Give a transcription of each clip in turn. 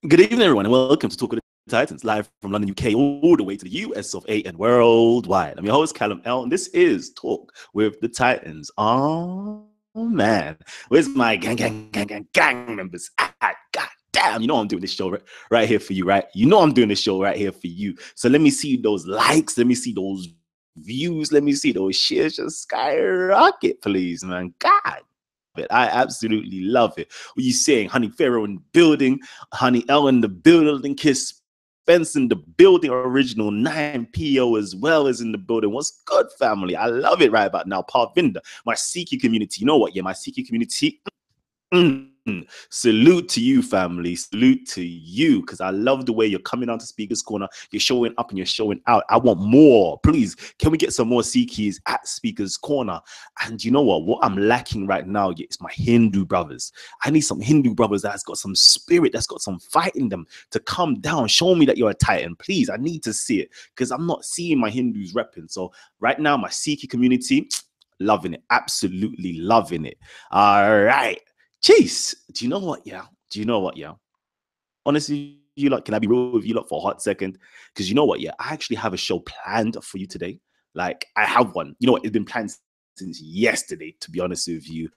Good evening, everyone, and welcome to Talk with the Titans, live from London, UK, all the way to the US of A and worldwide. I'm your host, Callum L, and this is Talk with the Titans. Oh, man. Where's my gang members at? God damn, you know I'm doing this show right here for you, right? You know I'm doing this show right here for you. So let me see those likes. Let me see those views. Let me see those shares just skyrocket, please, man. God. I absolutely love it. What you saying? Honey Pharaoh in the building, Honey L in the building, Kiss Spence in the building, original 9PO as well as in the building. What's good, family? I love it right about now. Parvinda, my Siki community. You know what? Yeah, my Siki community. Salute to you, family. Salute to you, because I love the way you're coming on to Speaker's Corner. You're showing up and you're showing out. I want more. Please, can we get some more Sikis at Speaker's Corner? And you know what? What I'm lacking right now is my Hindu brothers. I need some Hindu brothers that's got some spirit, that's got some fight in them to come down. Show me that you're a Titan. Please, I need to see it because I'm not seeing my Hindus repping. So right now, my Siki community, loving it. Absolutely loving it. All right. Jeez, do you know what? Yeah. Do you know what? Yeah. Honestly, you lot, can I be real with you lot for a hot second? Because you know what? Yeah, I actually have a show planned for you today. Like, I have one. You know what? It's been planned since yesterday, to be honest with you.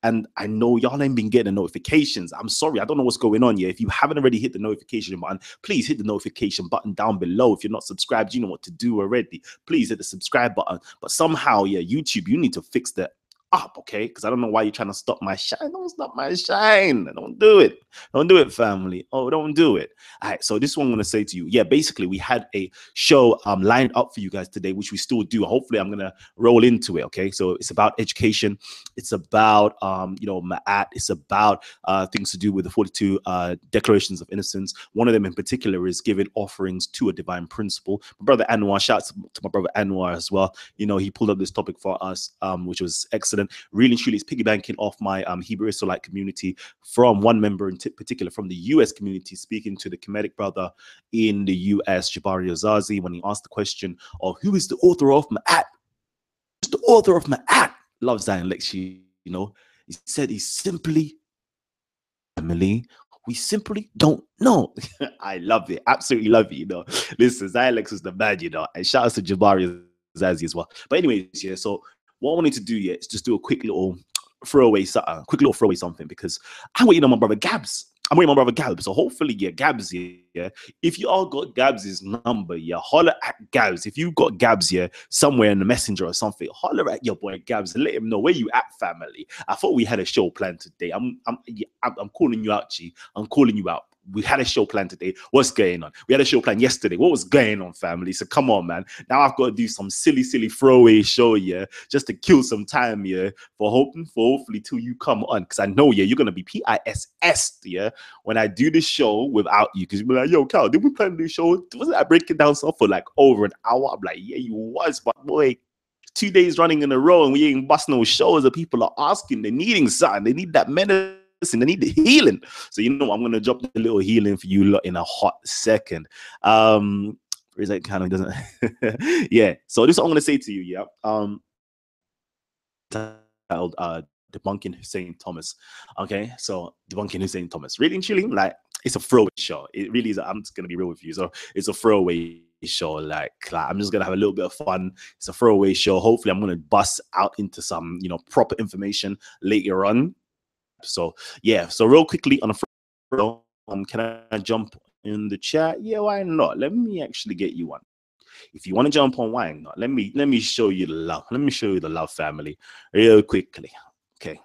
And I know y'all ain't been getting the notifications. I'm sorry. I don't know what's going on here. If you haven't already hit the notification button, please hit the notification button down below. If you're not subscribed, you know what to do already. Please hit the subscribe button. But somehow, yeah, YouTube, you need to fix that up, okay? Because I don't know why you're trying to stop my shine. Don't stop my shine. Don't do it. Don't do it, family. Oh, don't do it. All right, so this is what I'm going to say to you. Yeah, basically, we had a show lined up for you guys today, which we still do. Hopefully, I'm going to roll into it, okay? So it's about education. It's about, Ma'at. It's about things to do with the 42 declarations of innocence. One of them in particular is giving offerings to a divine principle. My brother Anwar, shout out to my brother Anwar as well. You know, he pulled up this topic for us, which was excellent. Really and truly, it's piggybacking off my Hebrew Israelite community from one member in particular from the US community, speaking to the Kemetic brother in the US, Jabari Azazi, when he asked the question of who is the author of Ma'at? Who's the author of Ma'at? Love Zion lecture, you know. He said he's simply family. We simply don't know. I love it. Absolutely love it, you know. Listen, Zion Lex is the man, you know. And shout out to Jabari Azazi as well. But anyways, yeah, so what I wanted to do, yeah, is just do a quick little throwaway something because I'm waiting on my brother Gabs. I'm waiting on my brother Gabs. So hopefully, yeah, Gabs, yeah. If you all got Gabs' number, yeah, holler at Gabs. If you got Gabs, yeah, somewhere in the messenger or something, holler at your boy Gabs and let him know where you at, family. I thought we had a show planned today. I'm calling you out, G. I'm calling you out. We had a show plan today. What's going on? We had a show plan yesterday. What was going on, family? So come on, man. Now I've got to do some silly throwaway show, yeah, just to kill some time, yeah, for hopefully till you come on. Because I know, yeah, you're gonna be PISS, yeah, when I do this show without you. Because you'll be like, yo, Cal, did we plan this show? Wasn't I breaking down stuff for like over an hour? I'm like, yeah, you was, but boy, 2 days running in a row and we ain't busting no shows that people are asking, they're needing something, they need that medicine. They need the healing. So you know I'm gonna drop the little healing for you lot in a hot second. Is that kind of doesn't yeah. So this is what I'm gonna say to you, yeah. Titled Debunking Husain Thomas. Okay, so Debunking Husain Thomas. Really and chilling, like it's a throwaway show. It really is. I'm just gonna be real with you. So it's a throwaway show. Like I'm just gonna have a little bit of fun. It's a throwaway show. Hopefully, I'm gonna bust out into some, proper information later on. So yeah, so real quickly on a can I jump in the chat? Yeah, why not? Let me actually get you one. If you want to jump on, why not? Let me show you the love. Let me show you the love, family, real quickly. Okay.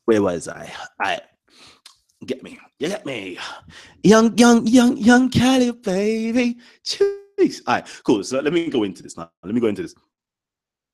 Where was I? Get me. You get me. Young Cali, baby. Jeez. All right, cool. So let me go into this now.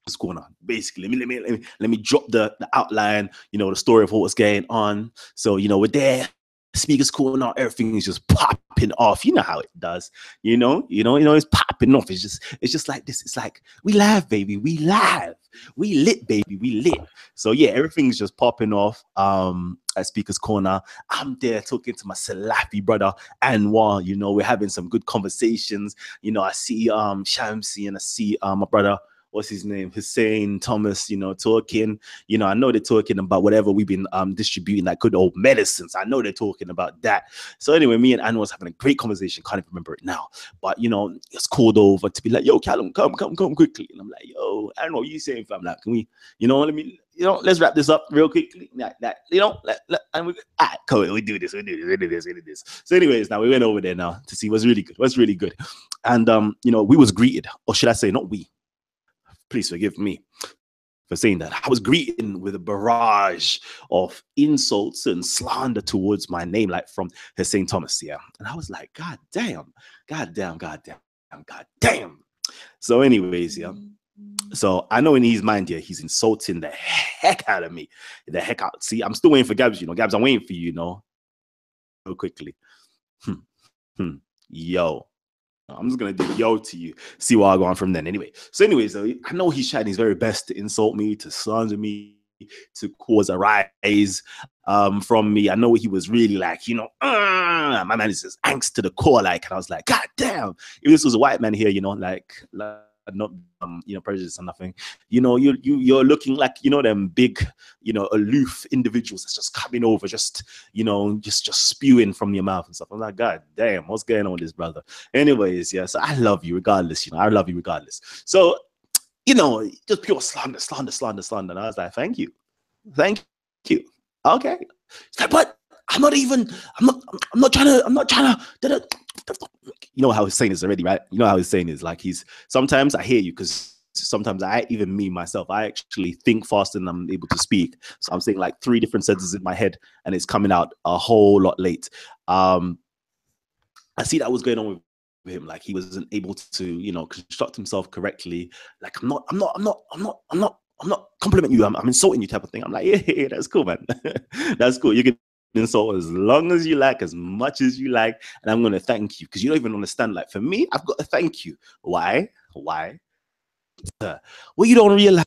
What's going on? Basically, let me drop the outline, the story of what was going on. So, we're there, speakers calling out, everything is just popping off. You know how it does, it's popping off. It's just like this. It's like we live, baby, we live, we lit, baby, we lit. So yeah, everything's just popping off at Speaker's Corner. I'm there talking to my Salafi brother Anwar. We're having some good conversations. I see Shamsi and I see my brother what's his name, Husain, Thomas, talking. I know they're talking about whatever we've been distributing, like good old medicines. I know they're talking about that. So anyway, me and Anna was having a great conversation. Can't even remember it now. But it's called over to be like, yo, Callum, come quickly. And I'm like, yo, I don't know what you saying, fam. Like, can we, let me, let's wrap this up real quickly. And we, cool, we do this. So anyways, now we went over there now to see what's really good. And we was greeted, or should I say not we, please forgive me for saying that. I was greeted with a barrage of insults and slander towards my name, like from Husain Thomas, yeah. And I was like, God damn. So anyways, yeah. So I know in his mind, yeah, he's insulting the heck out of me. See, I'm still waiting for Gabs, Gabs, I'm waiting for you, real quickly. Yo. I'm just gonna do yo to you, see what I go on from then. So I know he's trying his very best to insult me, to slander me, to cause a rise from me. I know he was really like, my man is just angst to the core, like, and I was like, God damn, if this was a white man here, like not prejudice or nothing, you're looking like them big aloof individuals that's just coming over, just spewing from your mouth and stuff. I'm like, God damn, what's going on with this brother? Anyways, yeah, so I love you regardless. I love you regardless. So just pure slander. And I was like, thank you. Okay. But I'm not trying to. You know how he's saying is already, right? You know how he's saying is like sometimes I hear you, because sometimes even me myself, I actually think faster than I'm able to speak. So I'm saying like 3 different sentences in my head and it's coming out a whole lot late. I see that was going on with him, like he wasn't able to construct himself correctly. Like I'm not complimenting you, I'm insulting you type of thing. I'm like, yeah, that's cool, man. That's cool. You can insult as long as you like, as much as you like, and I'm going to thank you, because you don't even understand. Like for me, I've got to thank you. Why? Well, you don't realize,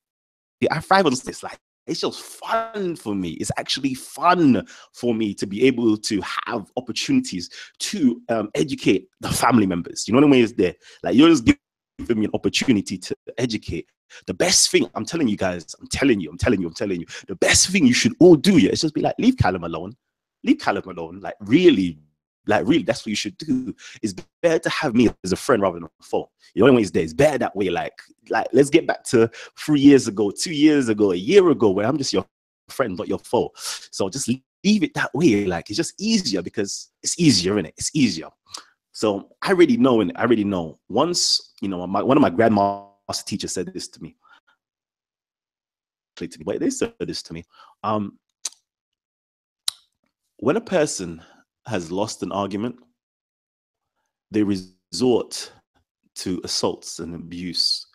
I thrive on this. Like, it's just fun for me. It's actually fun for me to be able to have opportunities to educate the family members. You know what I mean? It's there. Like, you're just giving me an opportunity to educate. The best thing, I'm telling you guys, I'm telling you, the best thing you should all do, yeah, is just be like, leave Callum alone. Like really, that's what you should do. It's better to have me as a friend rather than a foe. You know what I mean? It's better that way. Like let's get back to 3 years ago, 2 years ago, a year ago, where I'm just your friend, not your foe. So just leave it that way. Like, it's just easier, because it's easier, isn't it? It's easier. So I already know. Once, one of my grandmaster teachers said this to me. But they said this to me. When a person has lost an argument, they resort to assaults and abuse.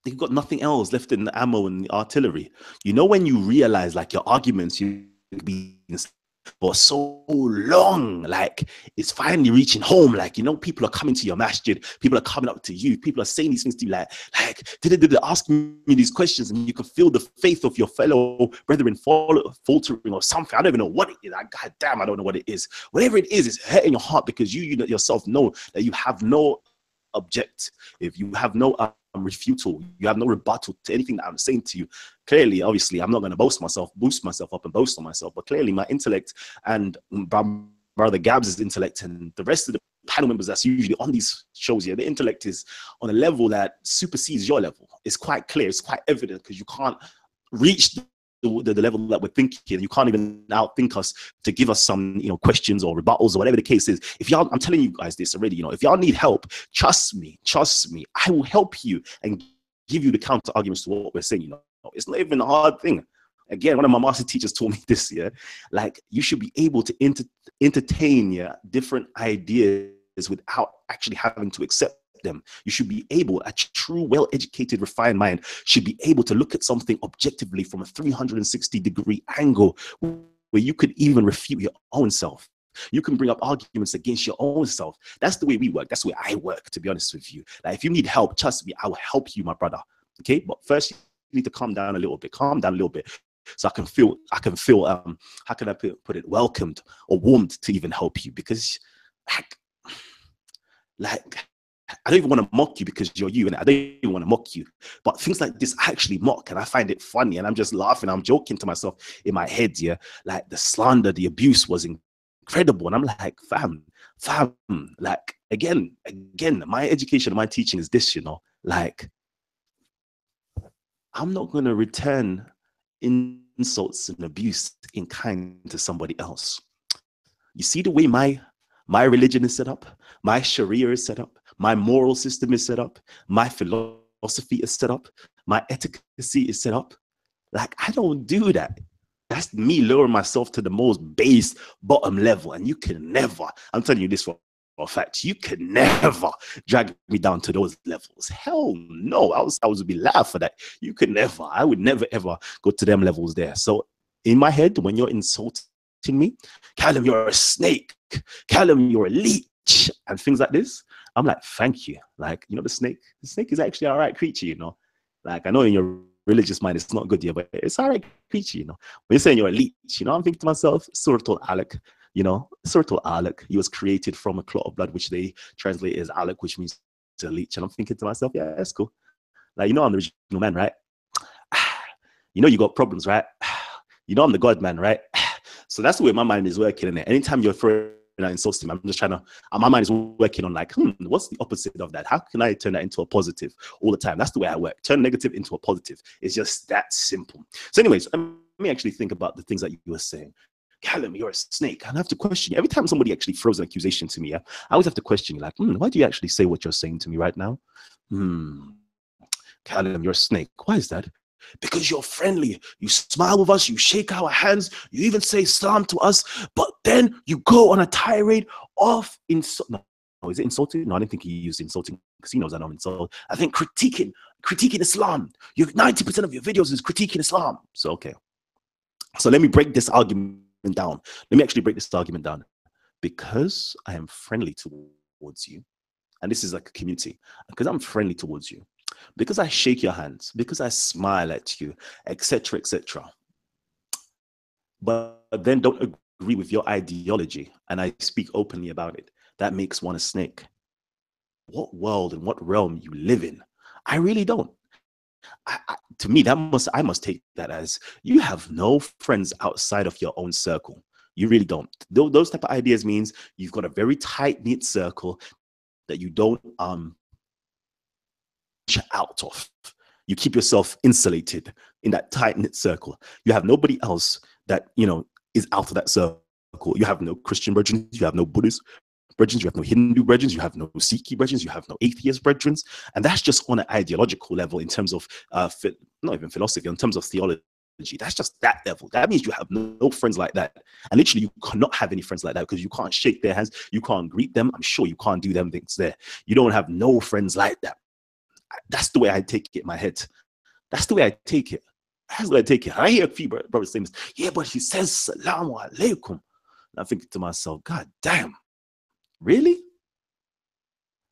They've got nothing else left in the ammo and the artillery. When you realize, like, your arguments you've been for so long, like, it's finally reaching home. Like, people are coming to your masjid, people are coming up to you, people are saying these things to you, like did asking you these questions, and you can feel the faith of your fellow brethren faltering or something. I don't even know what it is. God damn, I don't know what it is. Whatever it is, it's hurting your heart, because you yourself know that you have no object, if you have no refutal, you have no rebuttal to anything that I'm saying to you. Clearly, obviously, I'm not going to boost myself up and boast on myself, but clearly my intellect and brother Gabs' intellect and the rest of the panel members that's usually on these shows here, the intellect is on a level that supersedes your level. It's quite clear, it's quite evident, because you can't reach the level that we're thinking. You can't even outthink us to give us some questions or rebuttals or whatever the case is. If y'all, I'm telling you guys this already, if y'all need help, trust me, I will help you and give you the counter arguments to what we're saying. It's not even a hard thing. Again, one of my master teachers told me this, yeah, like, you should be able to entertain different ideas without actually having to accept them. You should be able, a true, well-educated, refined mind should be able to look at something objectively from a 360-degree angle, where you could even refute your own self. You can bring up arguments against your own self. That's the way we work. That's the way I work, to be honest with you. Like, if you need help, trust me, I will help you, my brother. Okay, but first you need to calm down a little bit. So I can feel, how can I put it, welcomed or warmed to even help you, because like I don't even want to mock you because you're you, and I don't even want to mock you. But things like this I actually mock, and I find it funny, and I'm just laughing. I'm joking to myself in my head, yeah. Like the slander, the abuse was incredible. And I'm like, fam, like again, my education, my teaching is this, like I'm not gonna return insults and abuse in kind to somebody else. You see the way my religion is set up, my Sharia is set up, my moral system is set up, my philosophy is set up, my efficacy is set up. Like, I don't do that. That's me lowering myself to the most base bottom level. And you can never, I'm telling you this for a fact, you can never drag me down to those levels. Hell no. I would be laughed for that. You could never, I would never ever go to them levels there. So in my head, when you're insulting me, Kalam, you're a snake. Kalam, you're a leech, and things like this, I'm like, thank you. Like, the snake is actually all right creature, Like, I know in your religious mind it's not good here, but it's all right creature, When you're saying you're a leech, I'm thinking to myself, Suratul Alaq, Suratul Alaq, he was created from a clot of blood, which they translate as Alaq, which means a leech. And I'm thinking to myself, yeah, that's cool. Like, I'm the original man, right? You got problems, right? I'm the God man, right? So that's the way my mind is working in it. Anytime you're throwing out insults to me, I'm just trying to, my mind is working on like, what's the opposite of that? How can I turn that into a positive all the time? That's the way I work. Turn negative into a positive. It's just that simple. So anyways, let me actually think about the things that you were saying. Kalam, you're a snake. And I have to question you. Every time somebody actually throws an accusation to me, I always have to question you, like, why do you actually say what you're saying to me right now? Kalam, you're a snake. Why is that? Because you're friendly, you smile with us, you shake our hands, you even say salam to us, but then you go on a tirade of insult. No, is it insulting? No, I didn't think he used insulting because he knows I don't insult. I think critiquing Islam. 90% of your videos is critiquing Islam. So okay. So let me break this argument down. Let me actually break this argument down. Because I am friendly towards you, and this is like a community, because I'm friendly towards you, because I shake your hands, because I smile at you, etc., etc. But then don't agree with your ideology, and I speak openly about it. That makes one a snake. What world and what realm you live in? I really don't. To me, I must take that as you have no friends outside of your own circle. You really don't. Those type of ideas means you've got a very tight-knit circle that you don't out of. You keep yourself insulated in that tight-knit circle. You have nobody else that is out of that circle. You have no Christian brethren, you have no Buddhist brethren, you have no Hindu brethren, you have no Sikh brethren, you have no atheist brethren. And that's just on an ideological level in terms of not even philosophy, in terms of theology. That's just that level. That means you have no friends like that. And literally, you cannot have any friends like that because you can't shake their hands. You can't greet them. I'm sure you can't do them things there. You don't have no friends like that. That's the way I take it in my head. That's the way I take it. That's the way I take it. I hear a few brothers saying this. Yeah, but he says Salaam alaikum. And I'm thinking to myself, God damn. Really?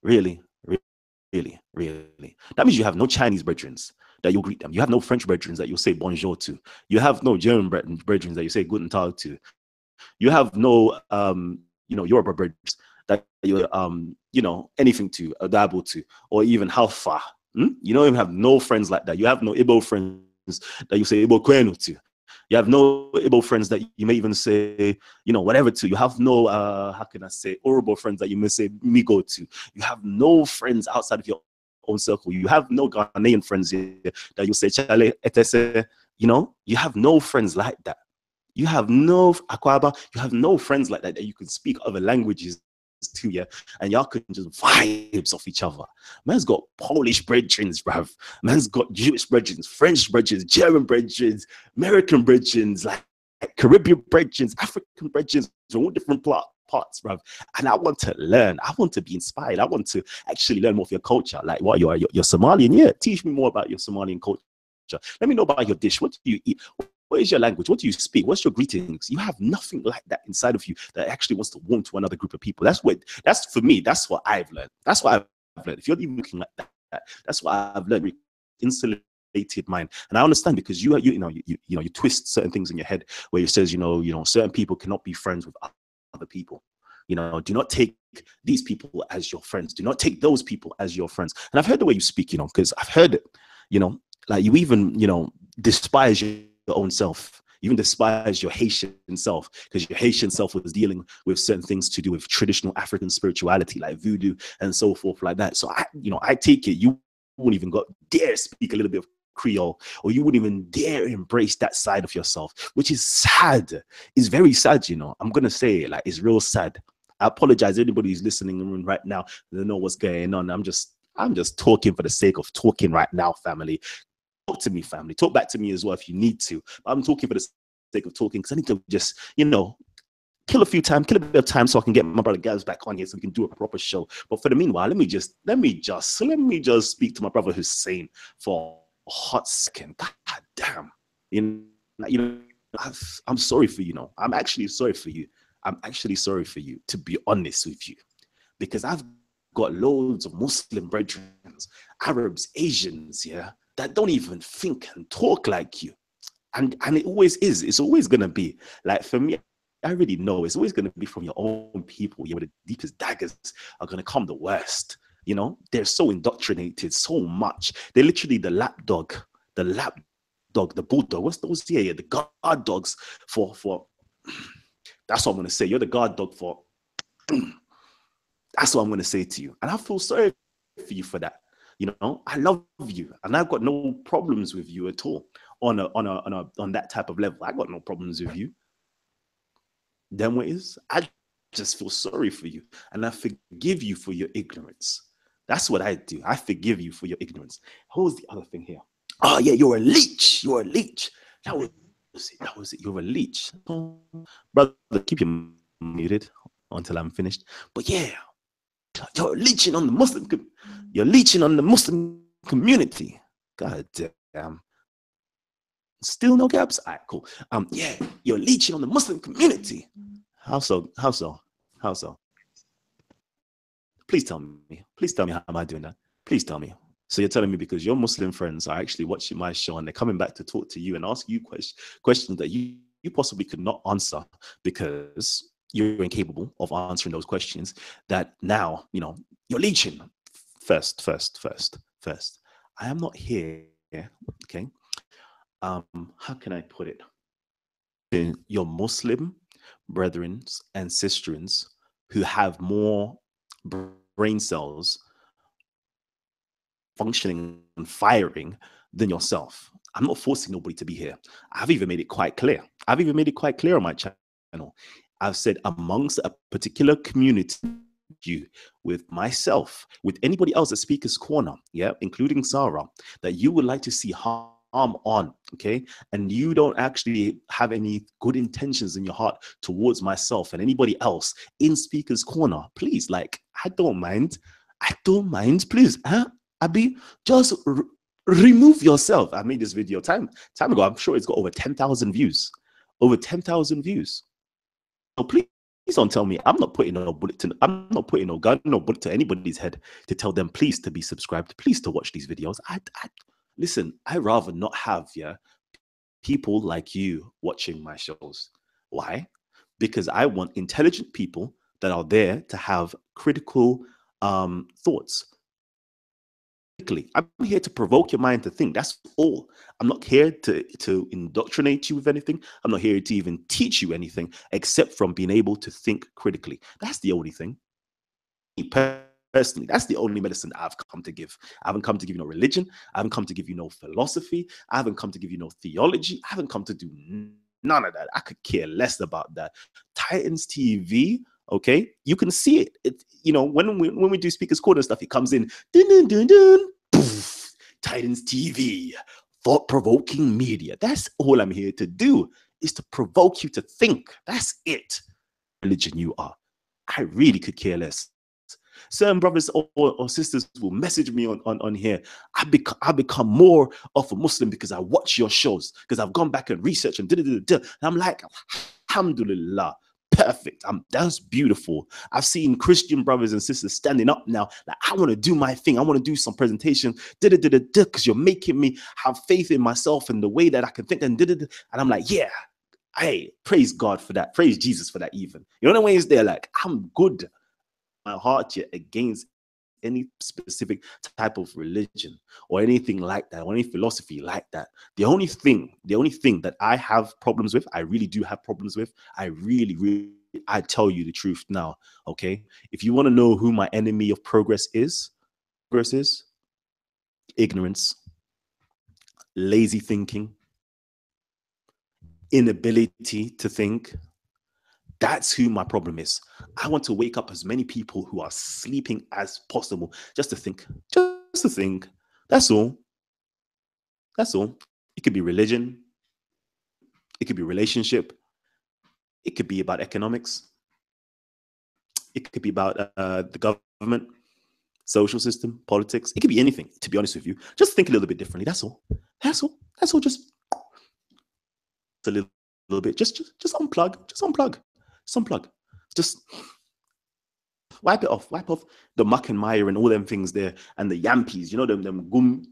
Really? Really? That means you have no Chinese brethren that you'll greet them. You have no French brethren that you'll say bonjour to. You have no German brethren that you say guten tag to. You have no Yoruba brethren that you anything to, adabo to, or even how far. You don't even have no friends like that. You have no Igbo friends that you say Igbo kwenu to. You have no Igbo friends that you may even say, whatever to. You have no, how can I say, Orobo friends that you may say Migo to. You have no friends outside of your own circle. You have no Ghanaian friends here that you say Chale, etc. You have no friends like that. You have no Akwaba. You have no friends like that you can speak other languages to, yeah, and y'all can just vibes off each other. Man's got Polish brethren, bruv. Man's got Jewish brethren, French brethren, German brethren, American brethren, like Caribbean brethren, African brethren from all different parts, bruv. And I want to learn. I want to be inspired. I want to actually learn more of your culture. Like, what you're Somalian? Yeah, teach me more about your Somalian culture. Let me know about your dish. What do you eat? What is your language? What do you speak? What's your greetings? You have nothing like that inside of you that actually wants to warm to another group of people. That's for me. That's what I've learned. That's what I've learned. If you're even looking like that, that's what I've learned. Insulated mind, and I understand because you twist certain things in your head where it says certain people cannot be friends with other people. Do not take these people as your friends. Do not take those people as your friends. And I've heard the way you speak, because I've heard it, like you even, despise your own self. You even despise your Haitian self, because your Haitian self was dealing with certain things to do with traditional African spirituality, like voodoo and so forth, like that. So I take it you wouldn't even dare speak a little bit of Creole, or you wouldn't even dare embrace that side of yourself, which is sad. It's very sad, I'm gonna say it, like, it's real sad. I apologize, anybody who's listening in right now, they don't know what's going on. I'm just talking for the sake of talking right now, family. Talk to me, family. Talk back to me as well if you need to. But I'm talking for the sake of talking, because I need to just, kill a bit of time so I can get my brother Gaz back on here so we can do a proper show. But for the meanwhile, let me just speak to my brother Husain for a hot second. God damn. I'm sorry for you. I'm actually sorry for you. I'm actually sorry for you, to be honest with you, because I've got loads of Muslim brethren, Arabs, Asians, that don't even think and talk like you. And it always is. It's always going to be. Like, for me, I already know it's always going to be from your own people. Where the deepest daggers are going to come the worst. They're so indoctrinated so much. They're literally the lapdog, the bulldog. What's those? Yeah, the guard dogs for. That's what I'm going to say. You're the guard dog for. That's what I'm going to say to you. And I feel sorry for you for that. I love you, and I've got no problems with you at all on that type of level. I got no problems with you. Then what is? I just feel sorry for you, and I forgive you for your ignorance. That's what I do. I forgive you for your ignorance. What was the other thing here? Oh yeah, you're a leech. You're a leech. That was it. You're a leech. Oh, brother, keep you muted until I'm finished. But yeah, you're leeching on the Muslim. You're leeching on the Muslim community. God damn. Still no gaps? All right, cool. Yeah, you're leeching on the Muslim community. How so? How so? How so? Please tell me. Please tell me, how am I doing that? Please tell me. So you're telling me because your Muslim friends are actually watching my show and they're coming back to talk to you and ask you questions that you possibly could not answer because you're incapable of answering those questions, that now, you're leeching. First. I am not here, okay? How can I put it? Your Muslim brethren and sisters who have more brain cells functioning and firing than yourself. I'm not forcing nobody to be here. I've even made it quite clear. On my channel. I've said amongst a particular community, with myself, with anybody else at Speaker's Corner, including Sarah, that you would like to see harm on, okay? And you don't actually have any good intentions in your heart towards myself and anybody else in Speaker's Corner, please, like, I don't mind, please, Abi, just remove yourself. I made this video time ago. I'm sure it's got over 10,000 views. So please don't tell me I'm not putting no gun, no bullet to anybody's head to tell them please to be subscribed, please to watch these videos. Listen, I'd rather not have people like you watching my shows. Why? Because I want intelligent people that are there to have critical thoughts. I'm here to provoke your mind to think. That's all. I'm not here to indoctrinate you with anything. I'm not here to even teach you anything except from being able to think critically. That's the only thing. Personally, that's the only medicine I've come to give. I haven't come to give you no religion. I haven't come to give you no philosophy. I haven't come to give you no theology. I haven't come to do none of that. I could care less about that. Titans TV, okay, you can see it. When we do Speaker's Corner stuff, it comes in dun, dun, dun, dun, poof, Titans TV, thought-provoking media. That's all I'm here to do, is to provoke you to think. That's it. Religion you are. I really could care less. Certain brothers or sisters will message me on here. I become more of a Muslim because I watch your shows, because I've gone back and researched and and I'm like, alhamdulillah. Perfect. That's beautiful. I've seen Christian brothers and sisters standing up now. Like, I want to do my thing. I want to do some presentation. Because you're making me have faith in myself and the way that I can think. And I'm like, yeah, Hey, praise God for that. Praise Jesus for that even. You know the ways they're like, I'm good. My heart yet against any specific type of religion or anything like that, or any philosophy like that. The only thing that I have problems with, I really do have problems with, I tell you the truth now, okay? If you want to know who my enemy of progress is ignorance, lazy thinking, inability to think. That's who my problem is. I want to wake up as many people who are sleeping as possible just to think. Just to think. That's all. That's all. It could be religion. It could be relationship. It could be about economics. It could be about the government, social system, politics. It could be anything, to be honest with you. Just think a little bit differently. That's all. That's all. That's all. Just a little bit. Just unplug. Just unplug. Just unplug. Just wipe it off. Wipe off the muck and mire and all them things there and the yampies. You know them gum.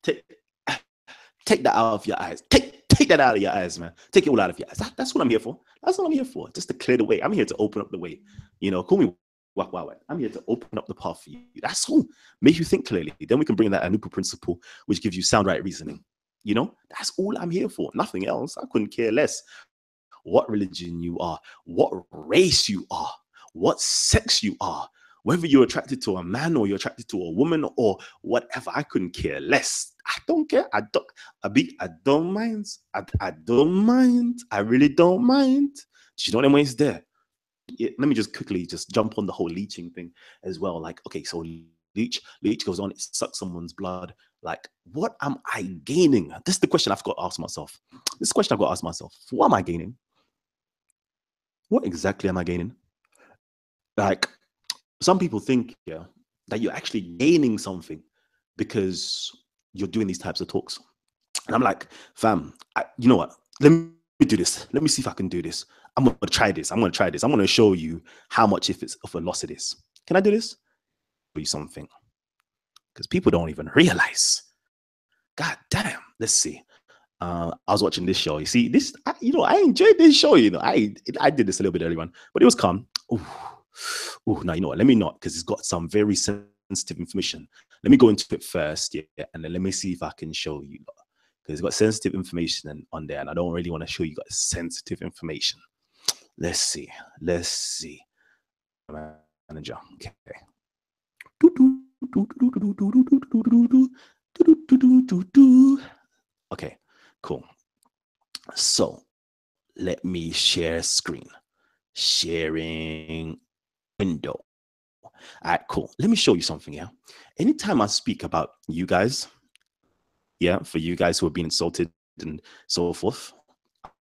Take that out of your eyes. Take that out of your eyes, man. Take it all out of your eyes. That's what I'm here for. That's what I'm here for. Just to clear the way. I'm here to open up the way. You know, call me wak wak. I'm here to open up the path for you. That's all. Make you think clearly. Then we can bring in that Anupu principle, which gives you sound right reasoning. You know, that's all I'm here for. Nothing else. I couldn't care less what religion you are, what race you are, what sex you are, whether you're attracted to a man or you're attracted to a woman or whatever. I couldn't care less. I don't care. I don't mind. I don't mind. I really don't mind. Do you know what I mean? It's there. Yeah, let me just quickly just jump on the whole leeching thing as well. Like, okay, so leech goes on, it sucks someone's blood. Like, what am I gaining? This is the question I've got to ask myself. What am I gaining? What exactly am I gaining? Like, some people think, yeah, that you're actually gaining something because you're doing these types of talks. And I'm like, fam, you know what? Let me do this. Let me see if I can do this. I'm going to try this. I'm going to show you how much if it's of a loss it is. Can I do this? Do something. Because people don't even realize. God damn. Let's see. I was watching this show. You see, this, I enjoyed this show. I did this a little bit earlier on, but it was calm. Ooh, now, you know what? Let me not, because it's got some very sensitive information. Let me go into it first, yeah, and then let me see if I can show you. Because it's got sensitive information on there, and I don't really want to show you guys sensitive information. Let's see. Manager. Okay. Okay, cool. So let me share screen. Sharing window. All right, cool. Let me show you something here. Anytime I speak about you guys, yeah, for you guys who have been insulted and so forth,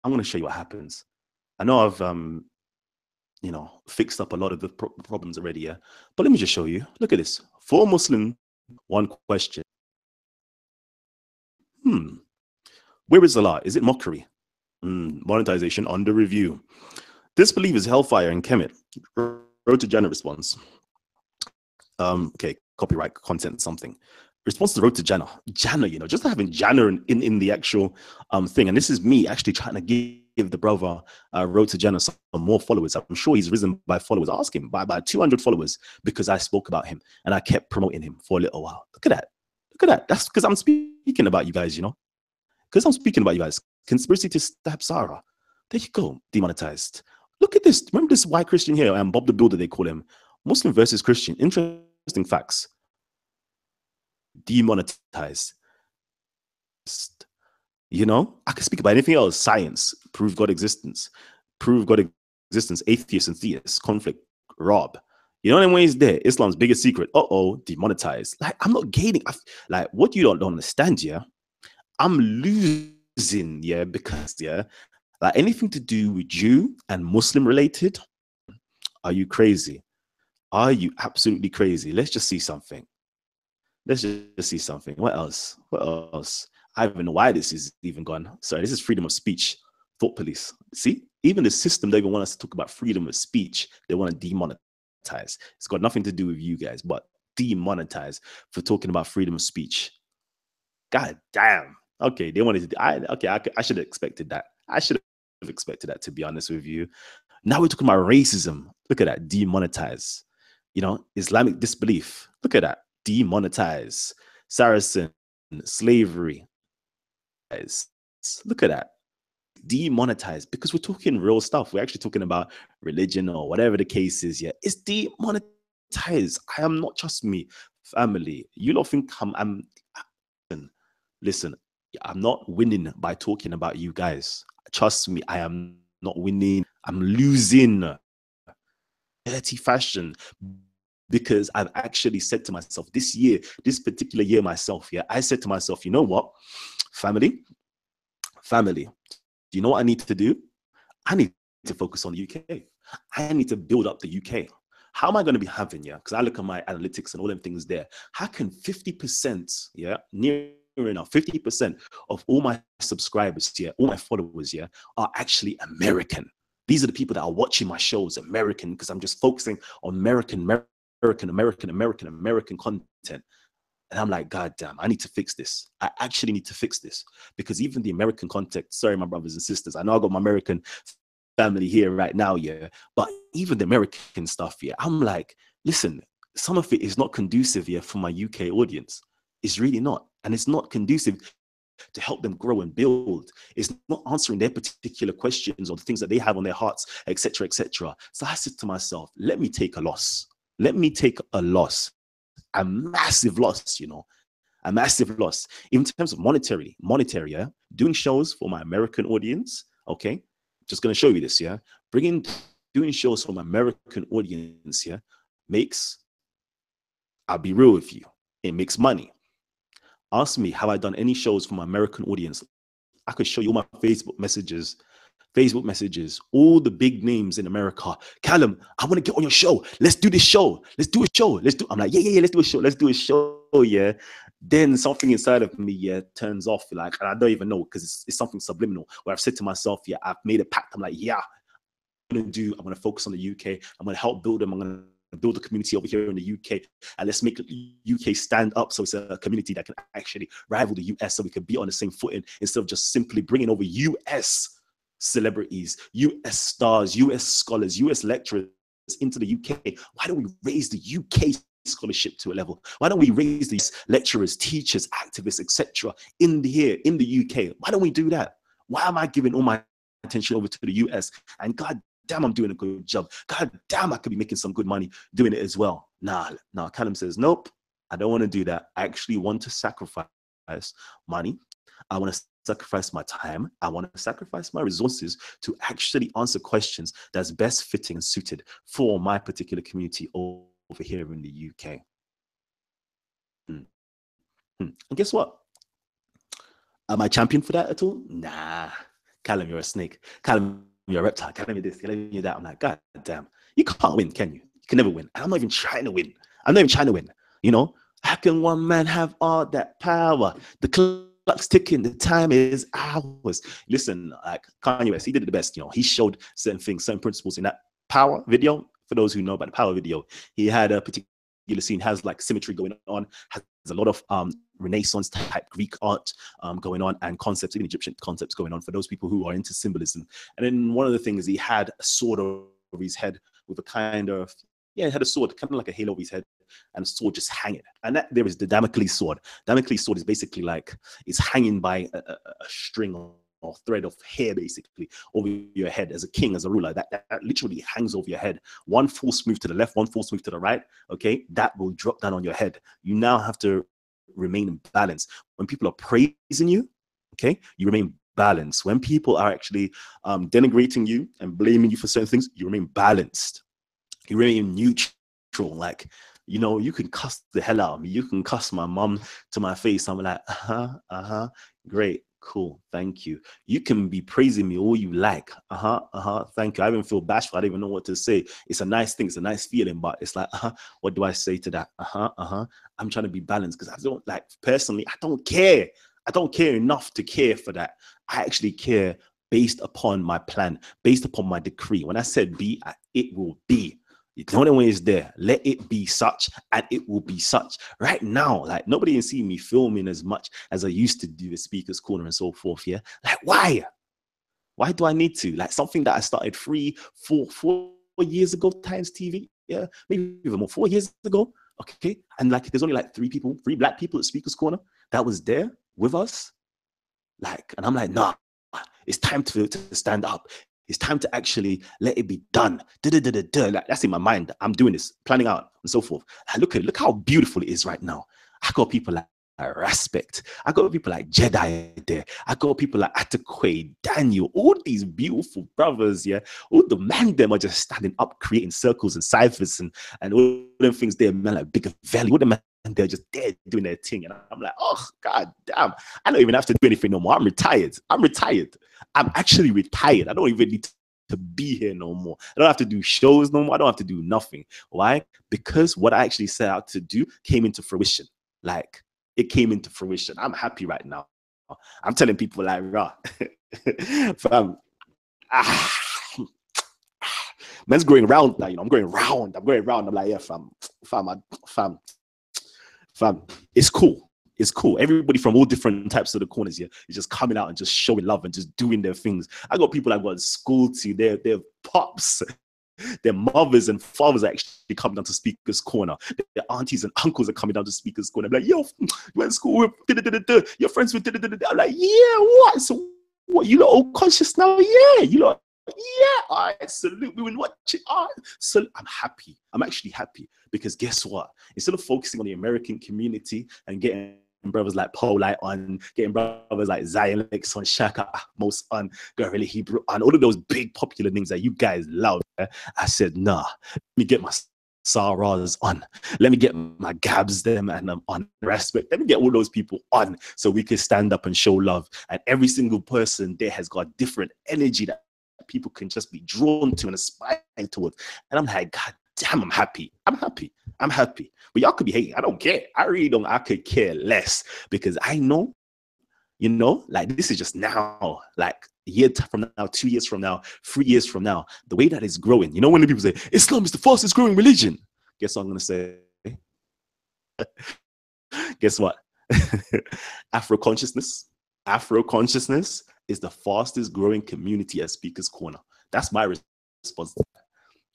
I'm going to show you what happens. I know I've, fixed up a lot of the problems already, yeah, but let me just show you. Look at this. For a Muslim, one question. Where is Allah? Is it mockery? Monetization under review. Disbelievers hellfire in Kemet. Road to Jannah response. Okay, copyright content something. Response to Road to Jannah. Jannah, just having Jannah in the actual thing. And this is me actually trying to give the brother Road to Jannah some more followers. I'm sure he's risen by followers. Ask him by 200 followers because I spoke about him and I kept promoting him for a little while. Look at that. That's because I'm speaking about you guys, Because I'm speaking about you guys. Conspiracy to stab Sarah. There you go. Demonetized. Look at this. Remember this white Christian here, and Bob the Builder, they call him. Muslim versus Christian. Interesting facts. Demonetized. I can speak about anything else. Science. Prove God existence. Atheists and theists. Conflict. Rob. You know what I mean? It's there. Islam's biggest secret. Demonetized. Like, I'm not gaining. Like, what you don't understand, yeah? I'm losing, yeah, because, yeah, like anything to do with Jew and Muslim related, are you crazy? Are you absolutely crazy? Let's just see something. What else? I don't even know why this is even gone. Sorry, this is freedom of speech. Thought police. See, even the system, they even want us to talk about freedom of speech. They want to demonetize. It's got nothing to do with you guys, but demonetize for talking about freedom of speech. God damn. Okay, they wanted to. I should have expected that. I should have expected that, to be honest with you. Now we're talking about racism. Look at that, demonetize. You know, Islamic disbelief. Look at that, demonetize. Saracen, slavery. Look at that, demonetize, because we're talking real stuff. We're actually talking about religion or whatever the case is. Yeah, it's demonetized. I am not, trust me, family. You don't think listen, I'm not winning by talking about you guys. Trust me, I am not winning. I'm losing. Dirty fashion, because I've actually said to myself this year, this particular year myself, yeah, I said to myself, you know what, family, do you know what I need to do? I need to focus on the UK. I need to build up the UK. How am I going to be having, yeah? Because I look at my analytics and all them things there. How can 50%, yeah, near enough, 50% of all my subscribers, yeah, all my followers, yeah, are actually American? These are the people that are watching my shows, American, because I'm just focusing on American content. And I'm like, God damn, I need to fix this. I actually need to fix this, because even the American context, sorry, my brothers and sisters, I know I got my American family here right now, yeah, but even the American stuff, yeah, I'm like, listen, some of it is not conducive, yeah, for my UK audience. It's really not. And it's not conducive to help them grow and build. It's not answering their particular questions or the things that they have on their hearts, etc., etc. So I said to myself, let me take a loss. Let me take a loss. A massive loss, you know, a massive loss in terms of monetary, yeah, doing shows for my American audience. Okay, just gonna show you this, yeah, doing shows for my American audience, yeah, makes, I'll be real with you, it makes money. Ask me, have I done any shows for my American audience? I could show you all my Facebook messages, all the big names in America. Callum, I want to get on your show. Let's do this show. I'm like, yeah, let's do a show. Yeah. Then something inside of me, yeah, turns off. Like, and I don't even know, because it's something subliminal where I've said to myself, yeah, I've made a pact. I'm like, yeah, I'm going to focus on the UK. I'm going to help build them. I'm going to build a community over here in the UK, and let's make the UK stand up, so it's a community that can actually rival the US, so we can be on the same footing, instead of just simply bringing over US celebrities, US stars, US scholars, US lecturers into the UK. Why don't we raise the UK scholarship to a level? Why don't we raise these lecturers, teachers, activists, etc. in the UK? Why don't we do that? Why am I giving all my attention over to the US? And God damn, I'm doing a good job. God damn, I could be making some good money doing it as well. Nah, Kalam says, nope, I don't want to do that. I actually want to sacrifice money. I want to sacrifice my time. I want to sacrifice my resources to actually answer questions that's best fitting and suited for my particular community over here in the UK. And guess what? Am I champion for that at all? Nah. Callum, you're a snake. Callum, you're a reptile. Callum, you're this. Callum, you're that. I'm like, God damn. You can't win, can you? You can never win. And I'm not even trying to win. You know? How can one man have all that power? The clock's ticking. The time is ours. Listen, like Kanye West, he did the best. You know, he showed certain things, certain principles in that Power video. For those who know about the Power video, he had a particular scene, has like symmetry going on, has a lot of Renaissance type Greek art going on, and concepts, even Egyptian concepts going on, for those people who are into symbolism. And then one of the things, he had a sword over his head with a kind of, yeah, he had a sword, kind of like a halo over his head, and a sword just hanging. And that there is the Damocles sword. Damocles sword is basically like, it's hanging by a string or thread of hair, basically, over your head as a king, as a ruler. That literally hangs over your head. One false move to the left, one false move to the right, okay, that will drop down on your head. You now have to remain in balance. When people are praising you, okay, you remain balanced. When people are actually denigrating you and blaming you for certain things, you remain balanced. You remain neutral. Like, you know, you can cuss the hell out of me. You can cuss my mom to my face. I'm like, great, cool, thank you. You can be praising me all you like. Thank you. I even feel bashful. I don't even know what to say. It's a nice thing. It's a nice feeling, but it's like, what do I say to that? I'm trying to be balanced, because I don't, like, personally, I don't care. I don't care enough to care for that. I actually care based upon my plan, based upon my decree. When I said be, it will be. The only way is there. Let it be such, and it will be such. Right now, like, nobody can see me filming as much as I used to do the Speaker's Corner and so forth. Yeah, like, why? Why do I need to? Like something that I started 4 years ago, Times TV. Yeah, maybe even more, 4 years ago. Okay. And like there's only like three black people at Speaker's Corner that was there with us. Like, and I'm like, nah, it's time to stand up. It's time to actually let it be done. Like, that's in my mind. I'm doing this, planning out and so forth. Like, look how beautiful it is right now. I got people like Respect. I got people like Jedi there. I got people like Atakwe, Daniel, all these beautiful brothers, yeah. All the man them are just standing up, creating circles and ciphers and all them things there, man, like Big Valley. All the man they're just there doing their thing. And I'm like, oh god damn, I don't even have to do anything no more. I'm retired. I'm actually retired. I don't even need to be here no more. I don't have to do shows no more. I don't have to do nothing. Why? Because what I actually set out to do came into fruition. Like, it came into fruition. I'm happy right now. I'm telling people like, rah, fam, man's going round. Like, I'm going round. I'm like, yeah, fam. It's cool. It's cool. Everybody from all different types of the corners here is just coming out and just showing love and just doing their things. I got people I got at school to. They're pops. Their mothers and fathers are actually coming down to Speaker's Corner. Their aunties and uncles are coming down to Speaker's Corner. I'm like, yo, you went to school with your friends with I'm like, yeah, what? So what? You lot all conscious now? Yeah, you lot. Yeah, all right, salute. We will watch it. All right. So I'm happy. I'm actually happy because guess what? Instead of focusing on the American community and getting brothers like Polite on, getting brothers like Zion Lex on, Shaka Most on, Gorilla Hebrew on, all of those big popular things that you guys love. I said, nah, let me get my Sarahs on. Let me get my Gabs them and on Respect. Let me get all those people on so we can stand up and show love. And every single person there has got different energy that people can just be drawn to and aspire towards. And I'm like, God damn, I'm happy. But y'all could be hating. I don't care. I really don't. I could care less because I know, like this is just now, like a year from now, 2 years from now, 3 years from now, the way that it's growing. You know, when the people say Islam is the fastest growing religion, guess what I'm going to say? Guess what? Afro consciousness is the fastest growing community at Speaker's Corner. That's my response to that.